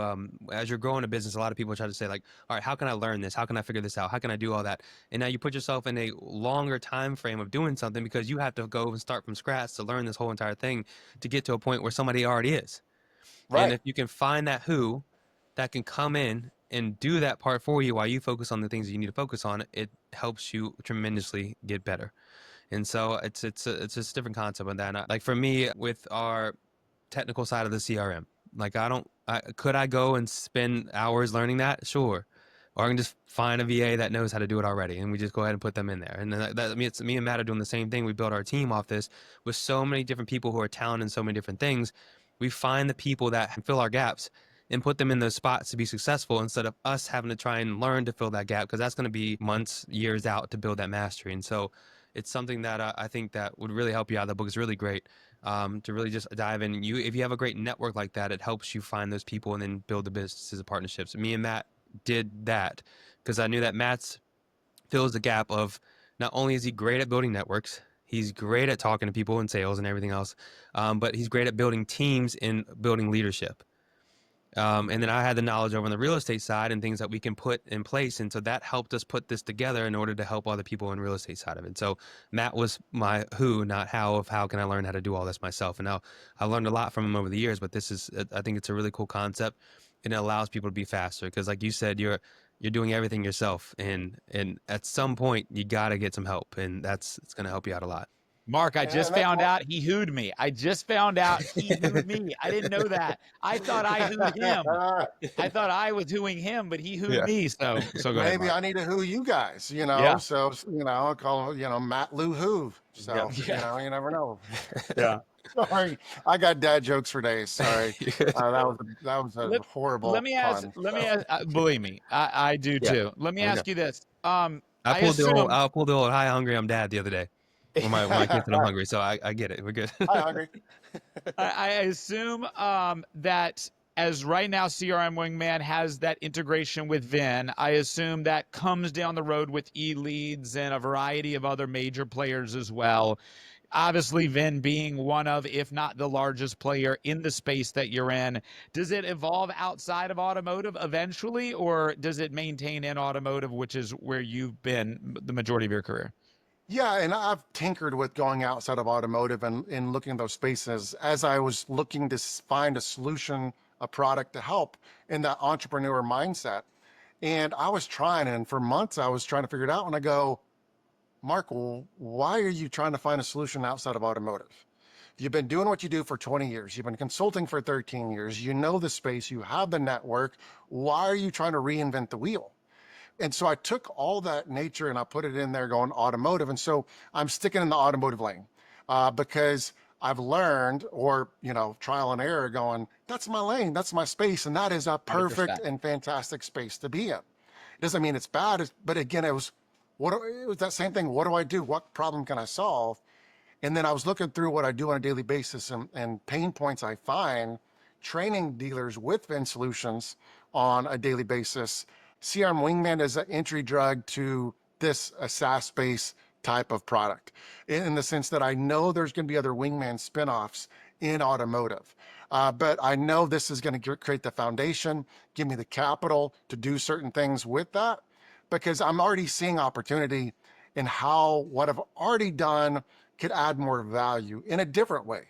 as you're growing a business, a lot of people try to say like, all right, how can I learn this? How can I figure this out? How can I do all that? And now you put yourself in a longer time frame of doing something because you have to go and start from scratch to learn this whole entire thing to get to a point where somebody already is. Right. And if you can find that who that can come in and do that part for you while you focus on the things that you need to focus on, it helps you tremendously get better. And so it's just a different concept on that. Like for me, with our technical side of the CRM, like could I go and spend hours learning that? Sure. Or I can just find a VA that knows how to do it already, and we just go ahead and put them in there. And then me and Matt are doing the same thing. We build our team off this with so many different people who are talented in so many different things. We find the people that fill our gaps and put them in those spots to be successful instead of us having to try and learn to fill that gap, because that's going to be months, years out to build that mastery. And so it's something that I think that would really help you out. The book is really great to really just dive in. If you have a great network like that, it helps you find those people and then build the businesses and partnerships. Me and Matt did that because I knew that Matt's fills the gap of not only is he great at building networks, he's great at talking to people in sales and everything else, but he's great at building teams and building leadership. And then I had the knowledge over on the real estate side and things that we can put in place. And so that helped us put this together in order to help other people in real estate side of it. So Matt was my who, not how, of how can I learn how to do all this myself. And now I learned a lot from him over the years, but I think it's a really cool concept, and it allows people to be faster. Because like you said, you're doing everything yourself. And at some point you got to get some help, and it's going to help you out a lot. Mark, I just found out he hooed me. I just found out he hooed me. I didn't know that. I thought I hooed him. I thought I was hooing him, but he hooed me. So go ahead, Maybe Mark. I need to who you guys, Yeah. So, I'll call, Matt Lou Hoove. So, you never know. Yeah. Sorry. I got dad jokes for days. Sorry. That was a horrible Let me ask, believe me, I do too. Let me ask you this. I pulled the old hi hungry I'm dad the other day. When my kids said I'm hungry, so I get it. We're good. Hi, hungry. I assume that as right now CRM Wingman has that integration with Vin, I assume that comes down the road with eLeads and a variety of other major players as well. Obviously, Vin being one of, if not the largest player in the space that you're in. Does it evolve outside of automotive eventually, or does it maintain in automotive, which is where you've been the majority of your career? Yeah, and I've tinkered with going outside of automotive and looking at those spaces as I was looking to find a solution, a product to help in that entrepreneur mindset. And I was trying, and for months I was trying to figure it out. And I go, Mark, well, why are you trying to find a solution outside of automotive? You've been doing what you do for 20 years. You've been consulting for 13 years. You know the space. You have the network. Why are you trying to reinvent the wheel? And so I took all that nature and I put it in there going automotive. And so I'm sticking in the automotive lane because I've learned, or, trial and error going, that's my lane, that's my space. And that is a perfect 100%. and fantastic space to be in. It doesn't mean it's bad, but again, it was that same thing. What do I do? What problem can I solve? And then I was looking through what I do on a daily basis and pain points I find training dealers with Vin Solutions on a daily basis. CRM Wingman is an entry drug to this a SaaS-based type of product in the sense that I know there's going to be other Wingman spinoffs in automotive. But I know this is going to create the foundation, give me the capital to do certain things with that, because I'm already seeing opportunity in how what I've already done could add more value in a different way.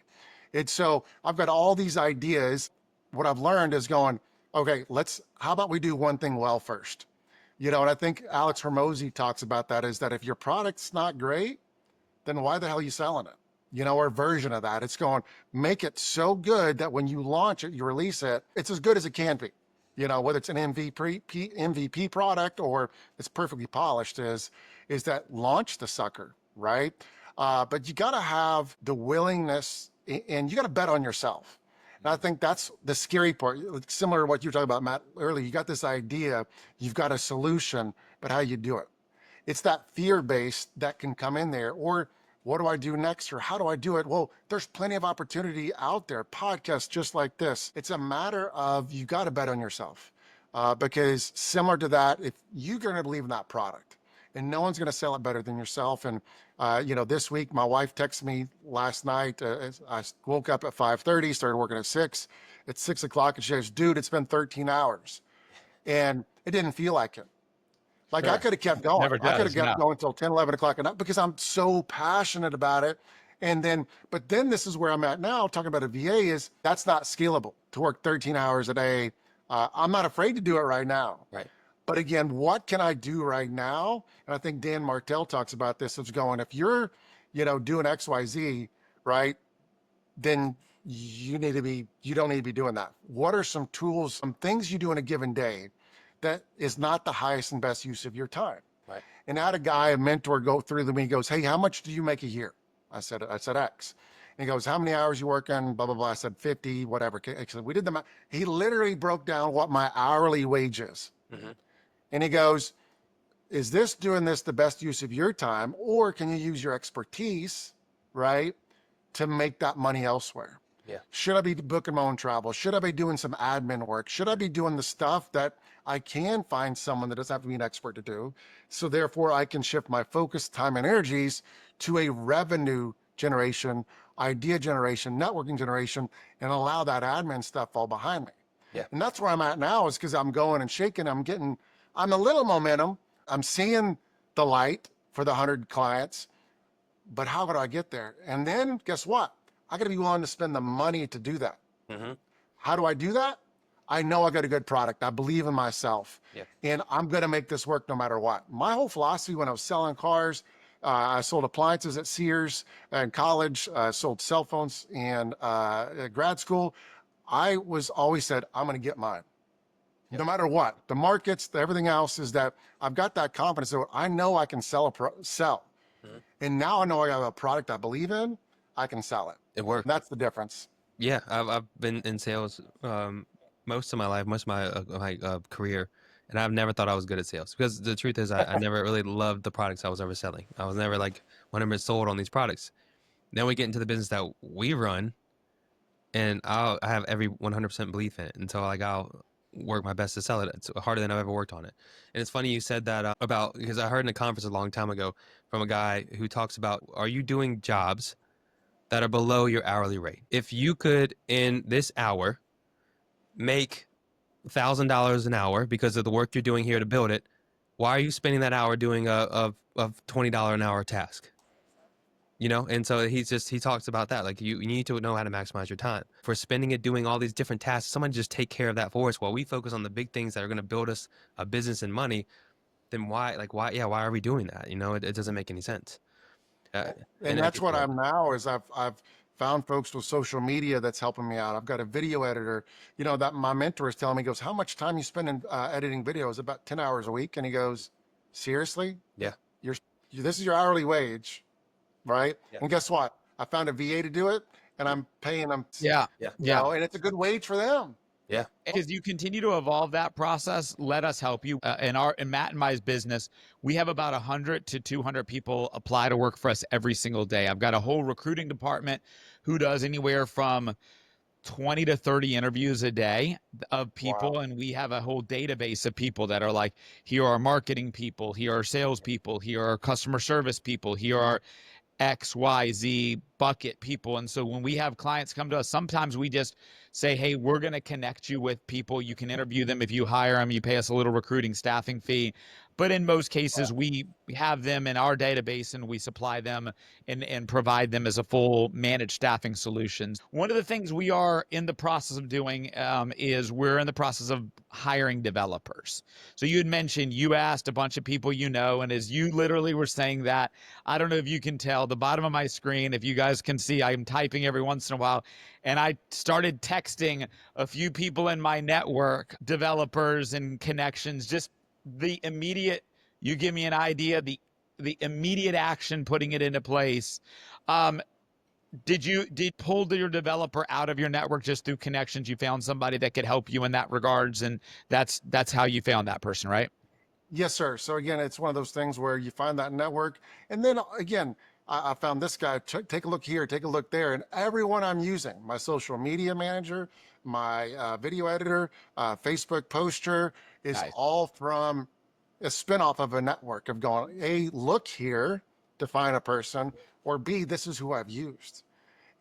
And so I've got all these ideas. What I've learned is going, okay, how about we do one thing well first? And I think Alex Hormozy talks about that, is that if your product's not great, then why the hell are you selling it? Or a version of that. It's going, make it so good that when you launch it, you release it, it's as good as it can be. Whether it's an MVP product or it's perfectly polished, is that launch the sucker, right? But you got to have the willingness, and you got to bet on yourself. And I think that's the scary part. Similar to what you were talking about, Matt, earlier. You got this idea, you've got a solution, but how you do it. It's that fear-based that can come in there. Or what do I do next? Or how do I do it? Well, there's plenty of opportunity out there, podcasts just like this. It's a matter of, you got to bet on yourself. Because similar to that, if you're going to believe in that product, and no one's going to sell it better than yourself. And, this week, my wife texted me last night. I woke up at 5:30, started working at 6. It's 6 o'clock, and she goes, dude, it's been 13 hours. And it didn't feel like it. Like, Sure. I could have kept going. Never I could have does, kept no. going until 10, 11 o'clock at night because I'm so passionate about it. But then this is where I'm at now, talking about a VA, is that's not scalable to work 13 hours a day. I'm not afraid to do it right now. Right. But again, what can I do right now? And I think Dan Martell talks about this. It's going, if you're, doing X, Y, Z, right, then you don't need to be doing that. What are some tools, some things you do in a given day that is not the highest and best use of your time? Right. And I had a guy, a mentor, go through me. He goes, hey, how much do you make a year? I said X. And he goes, how many hours you working? Blah, blah, blah. I said 50, whatever. I said, we did the math. He literally broke down what my hourly wage is. Mm-hmm. And he goes, is this doing this the best use of your time? Or can you use your expertise, right, to make that money elsewhere? Yeah. Should I be booking my own travel? Should I be doing some admin work? Should I be doing the stuff that I can find someone that doesn't have to be an expert to do? So therefore I can shift my focus, time, and energies to a revenue generation, idea generation, networking generation, and allow that admin stuff fall behind me. Yeah. And that's where I'm at now, is because I'm going and shaking. I'm a little momentum. I'm seeing the light for the 100 clients, but how do I get there? And then guess what? I got to be willing to spend the money to do that. Mm-hmm. How do I do that? I know I got a good product. I believe in myself, Yeah. and I'm going to make this work no matter what. My whole philosophy when I was selling cars, I sold appliances at Sears in college, sold cell phones in grad school. I was always said, I'm going to get mine. No matter what, the markets, everything else, is that I've got that confidence that I know I can sell. Mm-hmm. And now I know I have a product I believe in, I can sell it. It worked. And that's the difference. Yeah, I've been in sales most of my life, most of my career, and I've never thought I was good at sales, because the truth is I never really loved the products I was ever selling. I was never like 100% sold on these products. Then we get into the business that we run. and I have every 100% belief in it until like I'll work my best to sell it. It's harder than I've ever worked on it. And it's funny you said that about, because I heard in a conference a long time ago from a guy who talks about, are you doing jobs that are below your hourly rate? If you could in this hour make $1,000 an hour because of the work you're doing here to build it, why are you spending that hour doing a $20 an hour task? You know, and so he talks about that. Like you need to know how to maximize your time. For spending it doing all these different tasks, someone just take care of that for us while we focus on the big things that are going to build us a business and money. Then why are we doing that? You know, it doesn't make any sense. And I that's think, what I'm now is I've found folks with social media that's helping me out. I've got a video editor, you know, that my mentor is telling me, he goes, how much time you spend in editing videos? About 10 hours a week. And he goes, seriously? yeah, You're, this is your hourly wage, right? Yeah. And guess what? I found a VA to do it and I'm paying them, Yeah. Yeah. you know, and it's a good wage for them. yeah, As you continue to evolve that process, let us help you. In Matt and my business, we have about 100 to 200 people apply to work for us every single day. I've got a whole recruiting department who does anywhere from 20 to 30 interviews a day of people. Wow. And we have a whole database of people that are like, here are marketing people, here are sales people, here are customer service people, here are XYZ bucket people. And so when we have clients come to us, sometimes we just say, hey, we're going to connect you with people. You can interview them. If you hire them, you pay us a little recruiting staffing fee. But in most cases, we have them in our database and we supply them and provide them as a full managed staffing solution. One of the things we are in the process of doing is we're in the process of hiring developers. So you had mentioned, you asked a bunch of people you know, and as you literally were saying that, I don't know if you can tell, the bottom of my screen, if you guys can see, I'm typing every once in a while, and I started texting a few people in my network, developers and connections, just the immediate, you give me an idea, the immediate action, putting it into place. Did you pull your developer out of your network just through connections? You found somebody that could help you in that regards, and that's how you found that person, right? Yes, sir. So again, it's one of those things where you find that network, and then again, I found this guy. Take a look here, take a look there, and everyone I'm using, my social media manager, my video editor, Facebook poster, is Nice. all from a spinoff of a network of going, A, look here to find a person, or B, this is who I've used.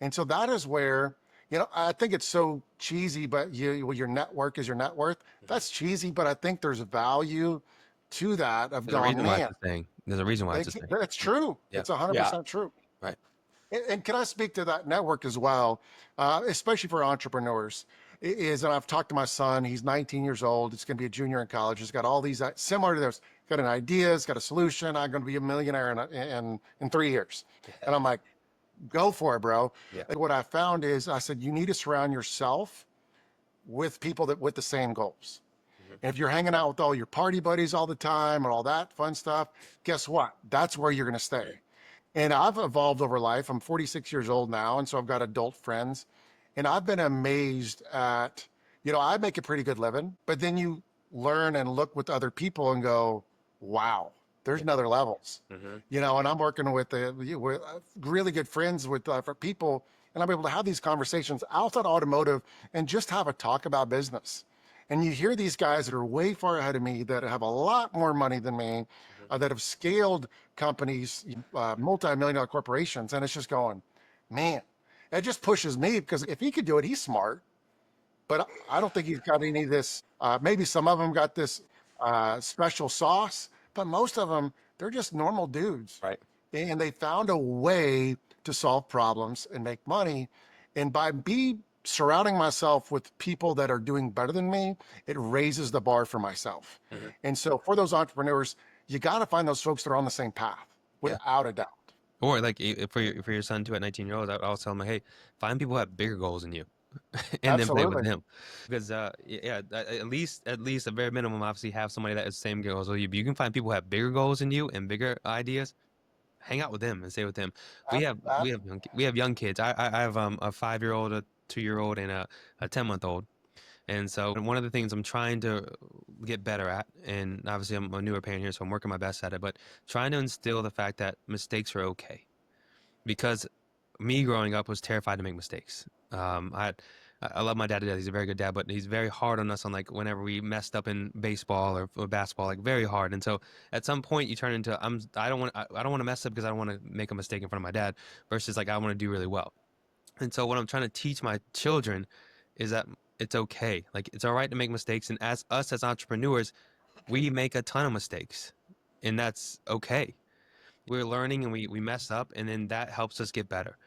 And so that is where, you know, I think it's so cheesy, but well, your network is your net worth. That's cheesy, but I think there's value to that of there's a going, reason why man, it's a thing. There's a reason why it's a thing. that's true. Yeah. It's 100% true. Right. And can I speak to that network as well, especially for entrepreneurs? And I've talked to my son. He's 19 years old. He's going to be a junior in college. He's got all these similar to this. Got an idea. He's got a solution. I'm going to be a millionaire in 3 years. And I'm like, go for it, bro. Yeah. And what I found is, I said, you need to surround yourself with people that with the same goals. And if you're hanging out with all your party buddies all the time and all that fun stuff, guess what? That's where you're going to stay. And I've evolved over life. I'm 46 years old now, and so I've got adult friends. And I've been amazed at, you know, I make a pretty good living, but then you learn and look with other people and go, wow, there's another levels. You know, and I'm working with really good friends with people, and I'm able to have these conversations outside automotive and just have a talk about business. And you hear these guys that are way far ahead of me, that have a lot more money than me, that have scaled companies, multi-million-dollar corporations. And it's just going, man, it just pushes me, because if he could do it, he's smart. But I don't think he's got any of this. Maybe some of them got this special sauce, but most of them, they're just normal dudes. Right. And they found a way to solve problems and make money. And by surrounding myself with people that are doing better than me, it raises the bar for myself. And so for those entrepreneurs, you got to find those folks that are on the same path, without a doubt. Or like for your son too at 19 years old, I'll tell him, hey, find people who have bigger goals than you, and then play with Absolutely. him. Because at least a very minimum, obviously have somebody that has the same goals as you. But you can find people who have bigger goals than you and bigger ideas. Hang out with them and stay with them. We have young kids. I have a 5-year-old, a 2-year-old, and a 10-month-old. And so one of the things I'm trying to get better at, and obviously I'm a newer parent here, so I'm working my best at it, but trying to instill the fact that mistakes are okay. Because me growing up was terrified to make mistakes. I love my dad to death. He's a very good dad, but he's very hard on us on like whenever we messed up in baseball or basketball, like very hard. And so at some point you turn into I don't want to mess up because I don't want to make a mistake in front of my dad versus like I want to do really well. And so what I'm trying to teach my children is that it's okay. Like it's all right to make mistakes. And as us as entrepreneurs, we make a ton of mistakes, and that's okay. We're learning and we mess up, and then that helps us get better.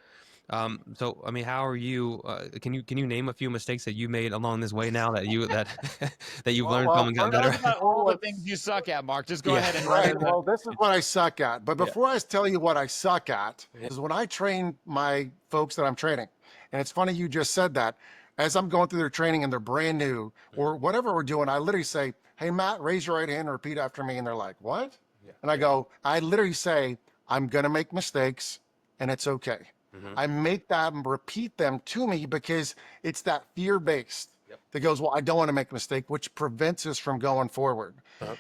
So I mean, how are you? Can you name a few mistakes that you made along this way now that that that you've learned from and got Talk better? about all the things you suck at, Mark. Just go Yeah. ahead and Right. Well, this is what I suck at. But Yeah. before I tell you what I suck at, is when I train my folks that I'm training. And it's funny you just said that. As I'm going through their training and they're brand new or whatever we're doing, I literally say, "Hey, Matt, raise your right hand and repeat after me." And they're like, "What?" And I go, I literally say, "I'm going to make mistakes and it's okay." I make them repeat them to me because it's that fear-based that goes, well, I don't want to make a mistake, which prevents us from going forward.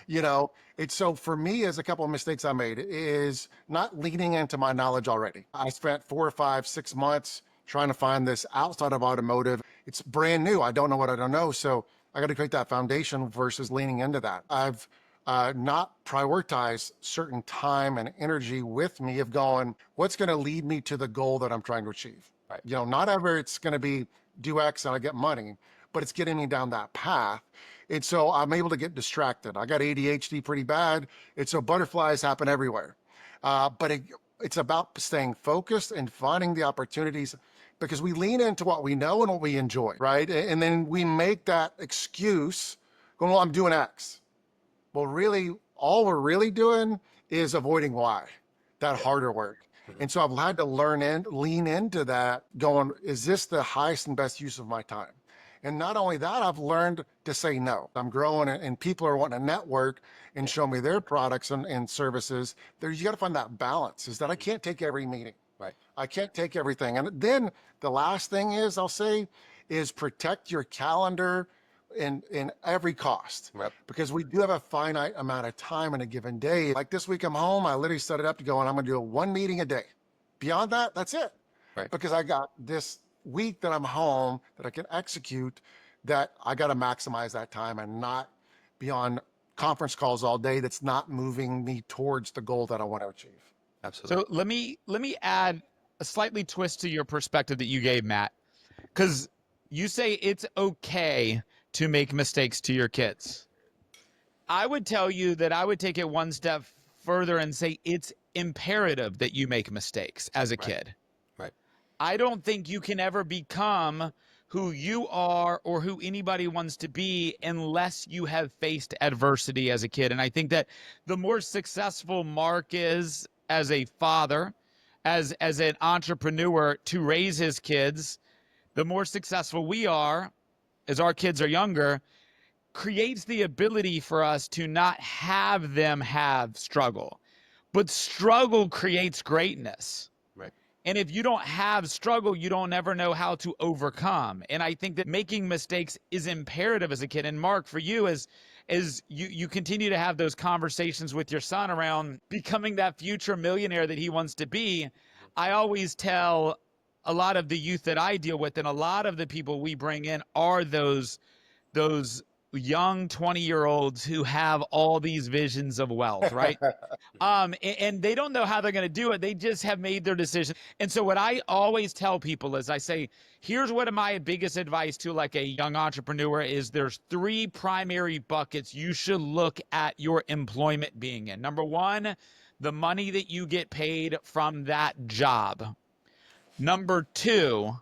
You know, it's so for me, as a couple of mistakes I made is not leaning into my knowledge already. I spent 4 or 5, 6 months trying to find this outside of automotive. It's brand new. I don't know what I don't know. So I got to create that foundation versus leaning into that. I've not prioritize certain time and energy with me of going, what's going to lead me to the goal that I'm trying to achieve? Right. You know, not ever it's going to be do X and I get money, but it's getting me down that path. And so I'm able to get distracted. I got ADHD pretty bad. And so butterflies happen everywhere. But it's about staying focused and finding the opportunities because we lean into what we know and what we enjoy, right? And then we make that excuse going, well, I'm doing X. Well, really, all we're really doing is avoiding why, that harder work. And so I've had to lean into that going, is this the highest and best use of my time? And not only that, I've learned to say no. I'm growing and people are wanting to network and show me their products and services. You got to find that balance is that I can't take every meeting. Right. I can't take everything. And then the last thing is I'll say is protect your calendar in every cost. Yep. Because we do have a finite amount of time in a given day. Like this week I'm home, I literally set it up to go and I'm going to do one meeting a day. Beyond that, that's it. Right. Because I got this week that I'm home that I can execute that I got to maximize that time and not be on conference calls all day. That's not moving me towards the goal that I want to achieve. Absolutely. So let me add a slightly twist to your perspective that you gave, Matt, because you say it's okay to make mistakes to your kids. I would tell you that I would take it one step further and say it's imperative that you make mistakes as a kid. Right. I don't think you can ever become who you are or who anybody wants to be unless you have faced adversity as a kid. And I think that the more successful Mark is as a father, as an entrepreneur to raise his kids, the more successful we are as our kids are younger, creates the ability for us to not have them have struggle. But struggle creates greatness. Right. And if you don't have struggle, you don't ever know how to overcome. And I think that making mistakes is imperative as a kid. And Mark, for you, as you continue to have those conversations with your son around becoming that future millionaire that he wants to be, I always tell a lot of the youth that I deal with and a lot of the people we bring in are those young 20-year-olds who have all these visions of wealth, right? And they don't know how they're going to do it. They just have made their decision. And so what I always tell people is I say, here's what my biggest advice to like a young entrepreneur is there's 3 primary buckets you should look at your employment being in. Number 1, the money that you get paid from that job. Number 2,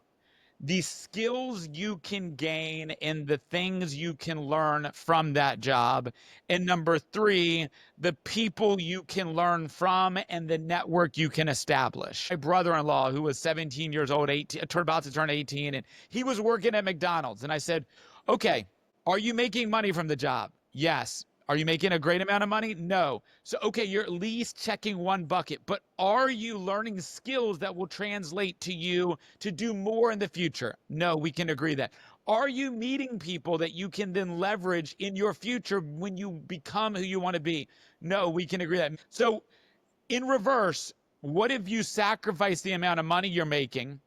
the skills you can gain and the things you can learn from that job. And number 3, the people you can learn from and the network you can establish. My brother-in-law, who was 17 years old, about to turn 18, and he was working at McDonald's. And I said, okay, are you making money from the job? Yes. Are you making a great amount of money? No. So, okay, you're at least checking one bucket, but are you learning skills that will translate to you to do more in the future? No, we can agree that. Are you meeting people that you can then leverage in your future when you become who you want to be? No, we can agree that. So in reverse, what if you sacrifice the amount of money you're making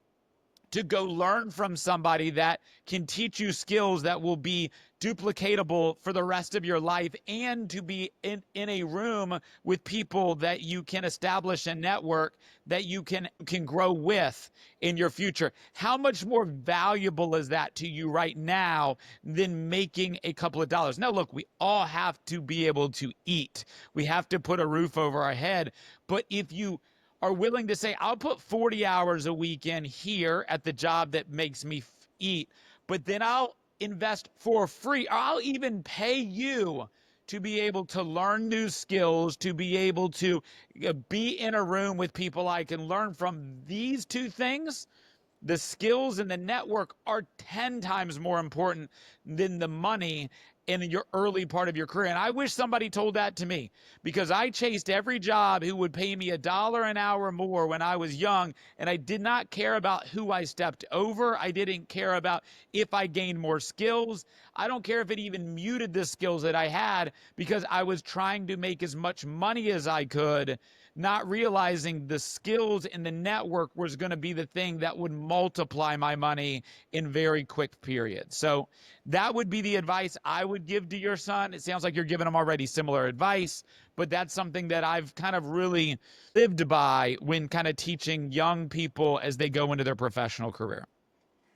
to go learn from somebody that can teach you skills that will be duplicatable for the rest of your life, and to be in a room with people that you can establish a network that you can grow with in your future. How much more valuable is that to you right now than making a couple of dollars? Now, look, we all have to be able to eat. We have to put a roof over our head. But if you are willing to say, I'll put 40 hours a week in here at the job that makes me eat, but then I'll invest for free, or I'll even pay you to be able to learn new skills, to be able to be in a room with people I can learn from. These two things, the skills and the network, are 10 times more important than the money in your early part of your career. And I wish somebody told that to me, because I chased every job who would pay me $1 an hour more when I was young, and I did not care about who I stepped over. I didn't care about if I gained more skills. I don't care if it even muted the skills that I had, because I was trying to make as much money as I could, not realizing the skills and the network was going to be the thing that would multiply my money in very quick periods. So that would be the advice I would give to your son. It sounds like you're giving him already similar advice, but that's something that I've kind of really lived by when kind of teaching young people as they go into their professional career.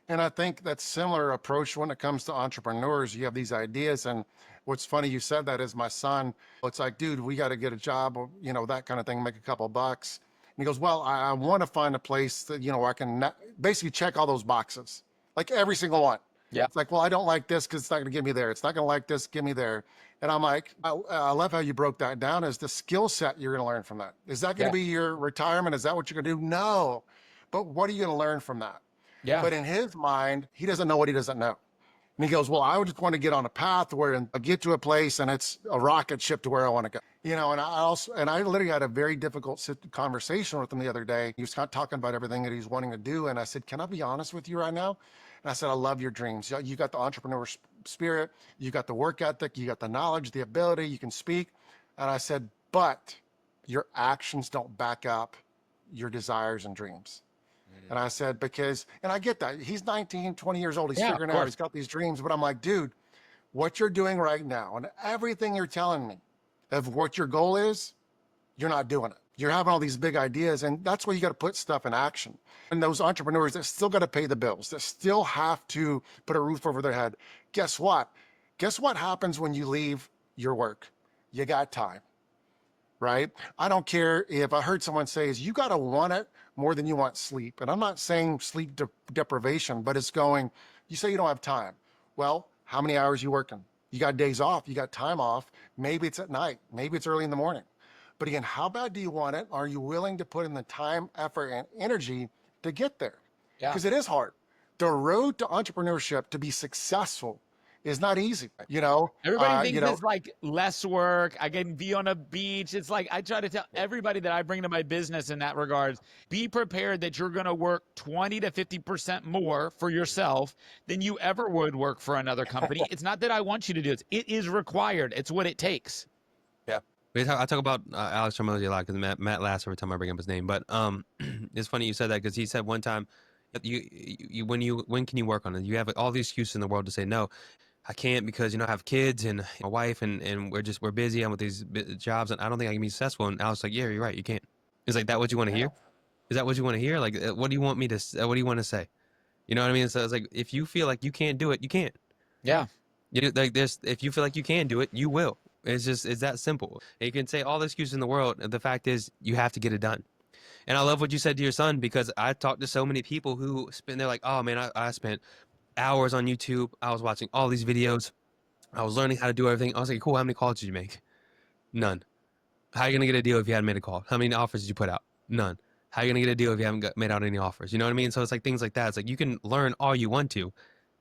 And I think that's similar approach when it comes to entrepreneurs. You have these ideas, and what's funny you said that is my son. It's like, dude, we got to get a job, you know, that kind of thing, make a couple of bucks. And he goes, well, I want to find a place that, you know, I can basically check all those boxes, like every single one. Yeah. It's like, well, I don't like this because it's not going to get me there. It's not going to like this, get me there. And I'm like, I love how you broke that down as the skill set you're going to learn from that. Is that going to be your retirement? Is that what you're going to do? No. But what are you going to learn from that? Yeah. But in his mind, he doesn't know what he doesn't know. And he goes, well, I would just want to get on a path where I get to a place and it's a rocket ship to where I want to go. You know, and I literally had a very difficult conversation with him the other day. He was kind of talking about everything that he's wanting to do. And I said, can I be honest with you right now? And I said, I love your dreams. You got the entrepreneur spirit. You got the work ethic. You got the knowledge, the ability. You can speak. And I said, but your actions don't back up your desires and dreams. And I said, and I get that. He's 19, 20 years old. He's figuring out, he's got these dreams. But I'm like, dude, what you're doing right now and everything you're telling me of what your goal is, you're not doing it. You're having all these big ideas, and that's where you got to put stuff in action. And those entrepreneurs that still got to pay the bills, that still have to put a roof over their head. Guess what? Guess what happens when you leave your work? You got time, right? I don't care if I heard someone say is you got to want it more than you want sleep. And I'm not saying sleep deprivation, but it's going, you say you don't have time. Well, how many hours you working? You got days off, you got time off. Maybe it's at night, maybe it's early in the morning. But again, how bad do you want it? Are you willing to put in the time, effort, and energy to get there? Because it is hard. The road to entrepreneurship, to be successful, is not easy. You know, everybody thinks it's like less work. I can be on a beach. It's like, I try to tell everybody that I bring to my business in that regards, be prepared that you're going to work 20 to 50% more for yourself than you ever would work for another company. It's not that I want you to do it. It is required. It's what it takes. Yeah. I talk about Alex Hormozy a lot because Matt laughs every time I bring up his name. But it's funny you said that, because he said one time, when can you work on it? You have all the excuses in the world to say no. I can't because, you know, I have kids and my wife and we're busy. I'm with these jobs and I don't think I can be successful. And Alex like, yeah, you're right. You can't. It's like, that what you want to hear? Is that what you want to hear? Like, what do you want me to, what do you want to say? You know what I mean? So it's like, if you feel like you can't do it, you can't. Yeah. You like this, if you feel like you can do it, you will. It's that simple. And you can say all the excuses in the world. The fact is you have to get it done. And I love what you said to your son, because I talked to so many people who they're like, oh man, I spent hours on YouTube. I was watching all these videos. I was learning how to do everything. I was like, cool, how many calls did you make? None. How are you going to get a deal if you hadn't made a call? How many offers did you put out? None. How are you going to get a deal if you haven't made out any offers? You know what I mean? So it's like things like that. It's like you can learn all you want to.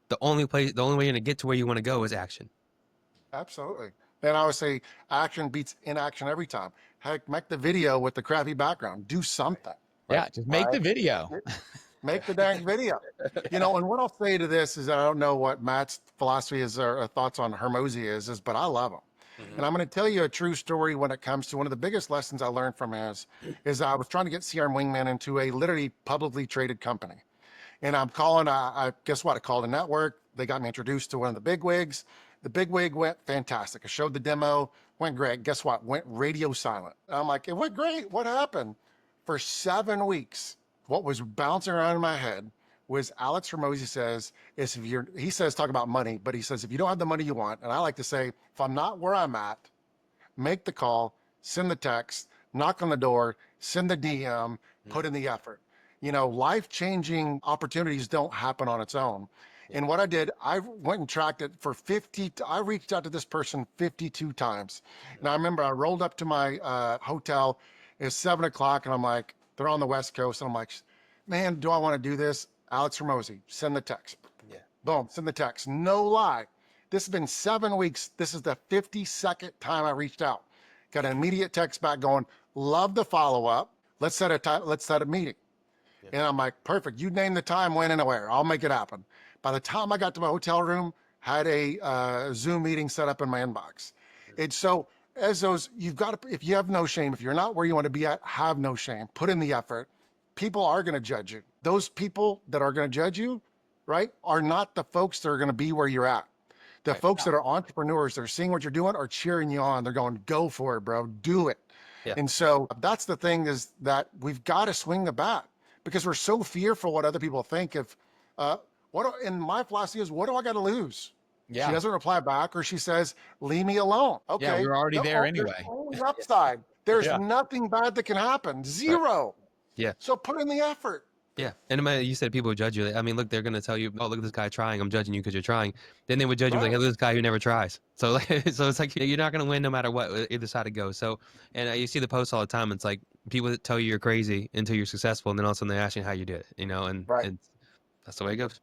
The only way you're going to get to where you want to go is action. Absolutely. And I would say action beats inaction every time. Heck, make the video with the crappy background. Do something. Right? Yeah, just make the video. Make the dang video. You know, and what I'll say to this is, I don't know what Matt's philosophy is or thoughts on Hormozy is, but I love him. Mm-hmm. And I'm going to tell you a true story when it comes to one of the biggest lessons I learned from his is I was trying to get CR Wingman into a literally publicly traded company. And I'm calling, I guess what? I called a network. They got me introduced to one of the big wigs. The big wig went fantastic. I showed the demo, went great. Guess what? Went radio silent. I'm like, it went great. What happened? For 7 weeks, what was bouncing around in my head was Alex Ramosi says, he says, talk about money, but he says, if you don't have the money you want, and I like to say, if I'm not where I'm at, make the call, send the text, knock on the door, send the DM, put in the effort. You know, life-changing opportunities don't happen on its own. And what I did, I went and tracked it for I reached out to this person 52 times. And I remember I rolled up to my hotel, it was 7 o'clock, and I'm like, they're on the West Coast, and I'm like, man, do I want to do this? Alex Ramosi, send the text. Yeah. Boom, send the text. No lie. This has been 7 weeks. This is the 52nd time I reached out. Got an immediate text back going, love the follow-up. Let's set a time, let's set a meeting. Yeah. And I'm like, perfect. You name the time, when, and where. I'll make it happen. By the time I got to my hotel room, had a Zoom meeting set up in my inbox. And so as those, you've got to, if you have no shame, if you're not where you want to be at, have no shame. Put in the effort. People are going to judge you. Those people that are going to judge you, right, are not the folks that are going to be where you're at. The folks that are entrepreneurs, they're seeing what you're doing, are cheering you on. They're going, go for it, bro. Do it. Yeah. And so that's the thing, is that we've got to swing the bat, because we're so fearful what other people think. If, and my philosophy is, what do I got to lose? Yeah. She doesn't reply back, or she says, leave me alone. Okay. Yeah, you're already there anyway. There's only upside. There's nothing bad that can happen. Zero. Yeah. So put in the effort. Yeah. And you said people would judge you. I mean, look, they're going to tell you, oh, look at this guy trying. I'm judging you because you're trying. Then they would judge you like, hey, look at this guy who never tries. So, so it's like, you're not going to win no matter what, either side it goes. So, and you see the posts all the time. It's like people that tell you you're crazy until you're successful. And then all of a sudden they ask you how you did it, you know, and that's the way it goes.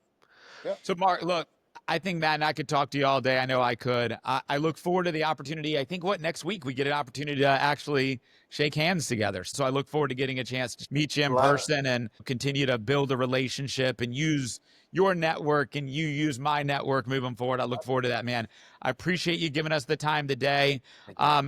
Yeah. So Mark, look, I think, Matt, and I could talk to you all day. I know I could. I look forward to the opportunity. I think next week we get an opportunity to actually shake hands together. So I look forward to getting a chance to meet you in person and continue to build a relationship and use your network and you use my network moving forward. I look forward to that, man. I appreciate you giving us the time today.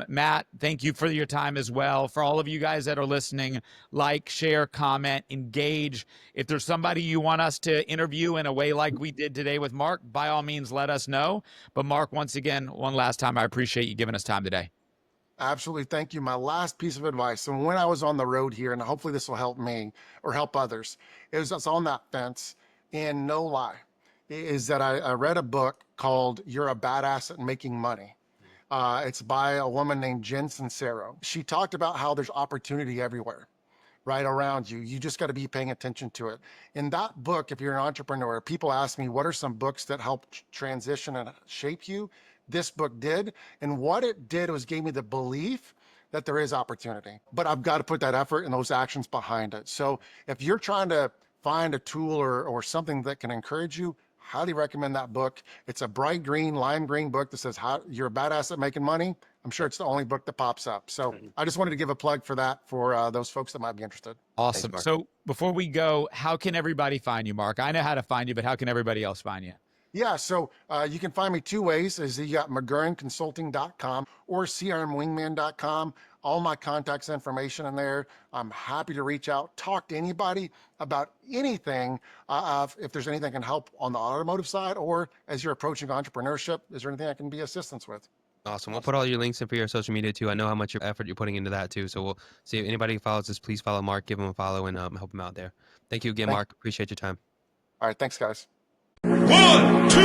Matt, thank you for your time as well. For all of you guys that are listening, like, share, comment, engage. If there's somebody you want us to interview in a way like we did today with Mark, by all means, let us know. But Mark, once again, one last time, I appreciate you giving us time today. Absolutely. Thank you. My last piece of advice. So when I was on the road here, and hopefully this will help me or help others, is I was on that fence, and no lie, is that I read a book called You're a Badass at Making Money. It's by a woman named Jen Sincero. She talked about how there's opportunity everywhere, right around you. You just got to be paying attention to it. In that book, if you're an entrepreneur, people ask me, what are some books that help transition and shape you? This book did. And what it did was gave me the belief that there is opportunity, but I've got to put that effort and those actions behind it. So if you're trying to find a tool or something that can encourage you, highly recommend that book. It's a bright green, lime green book that says, how you're a badass at making money. I'm sure it's the only book that pops up. So I just wanted to give a plug for that for those folks that might be interested. Awesome. Thanks, so before we go, how can everybody find you, Mark? I know how to find you, but how can everybody else find you? Yeah, so you can find me two ways. Is you got McGurrenConsulting.com or CRMWingman.com. All my contacts information in there. I'm happy to reach out, talk to anybody about anything. If there's anything I can help on the automotive side, or as you're approaching entrepreneurship, is there anything I can be assistance with? Awesome. We'll put all your links in for your social media too. I know how much effort you're putting into that too. So we'll see if anybody follows us, please follow Mark, give him a follow, and help him out there. Thank you again, Mark. Appreciate your time. All right, thanks, guys. 1, 2,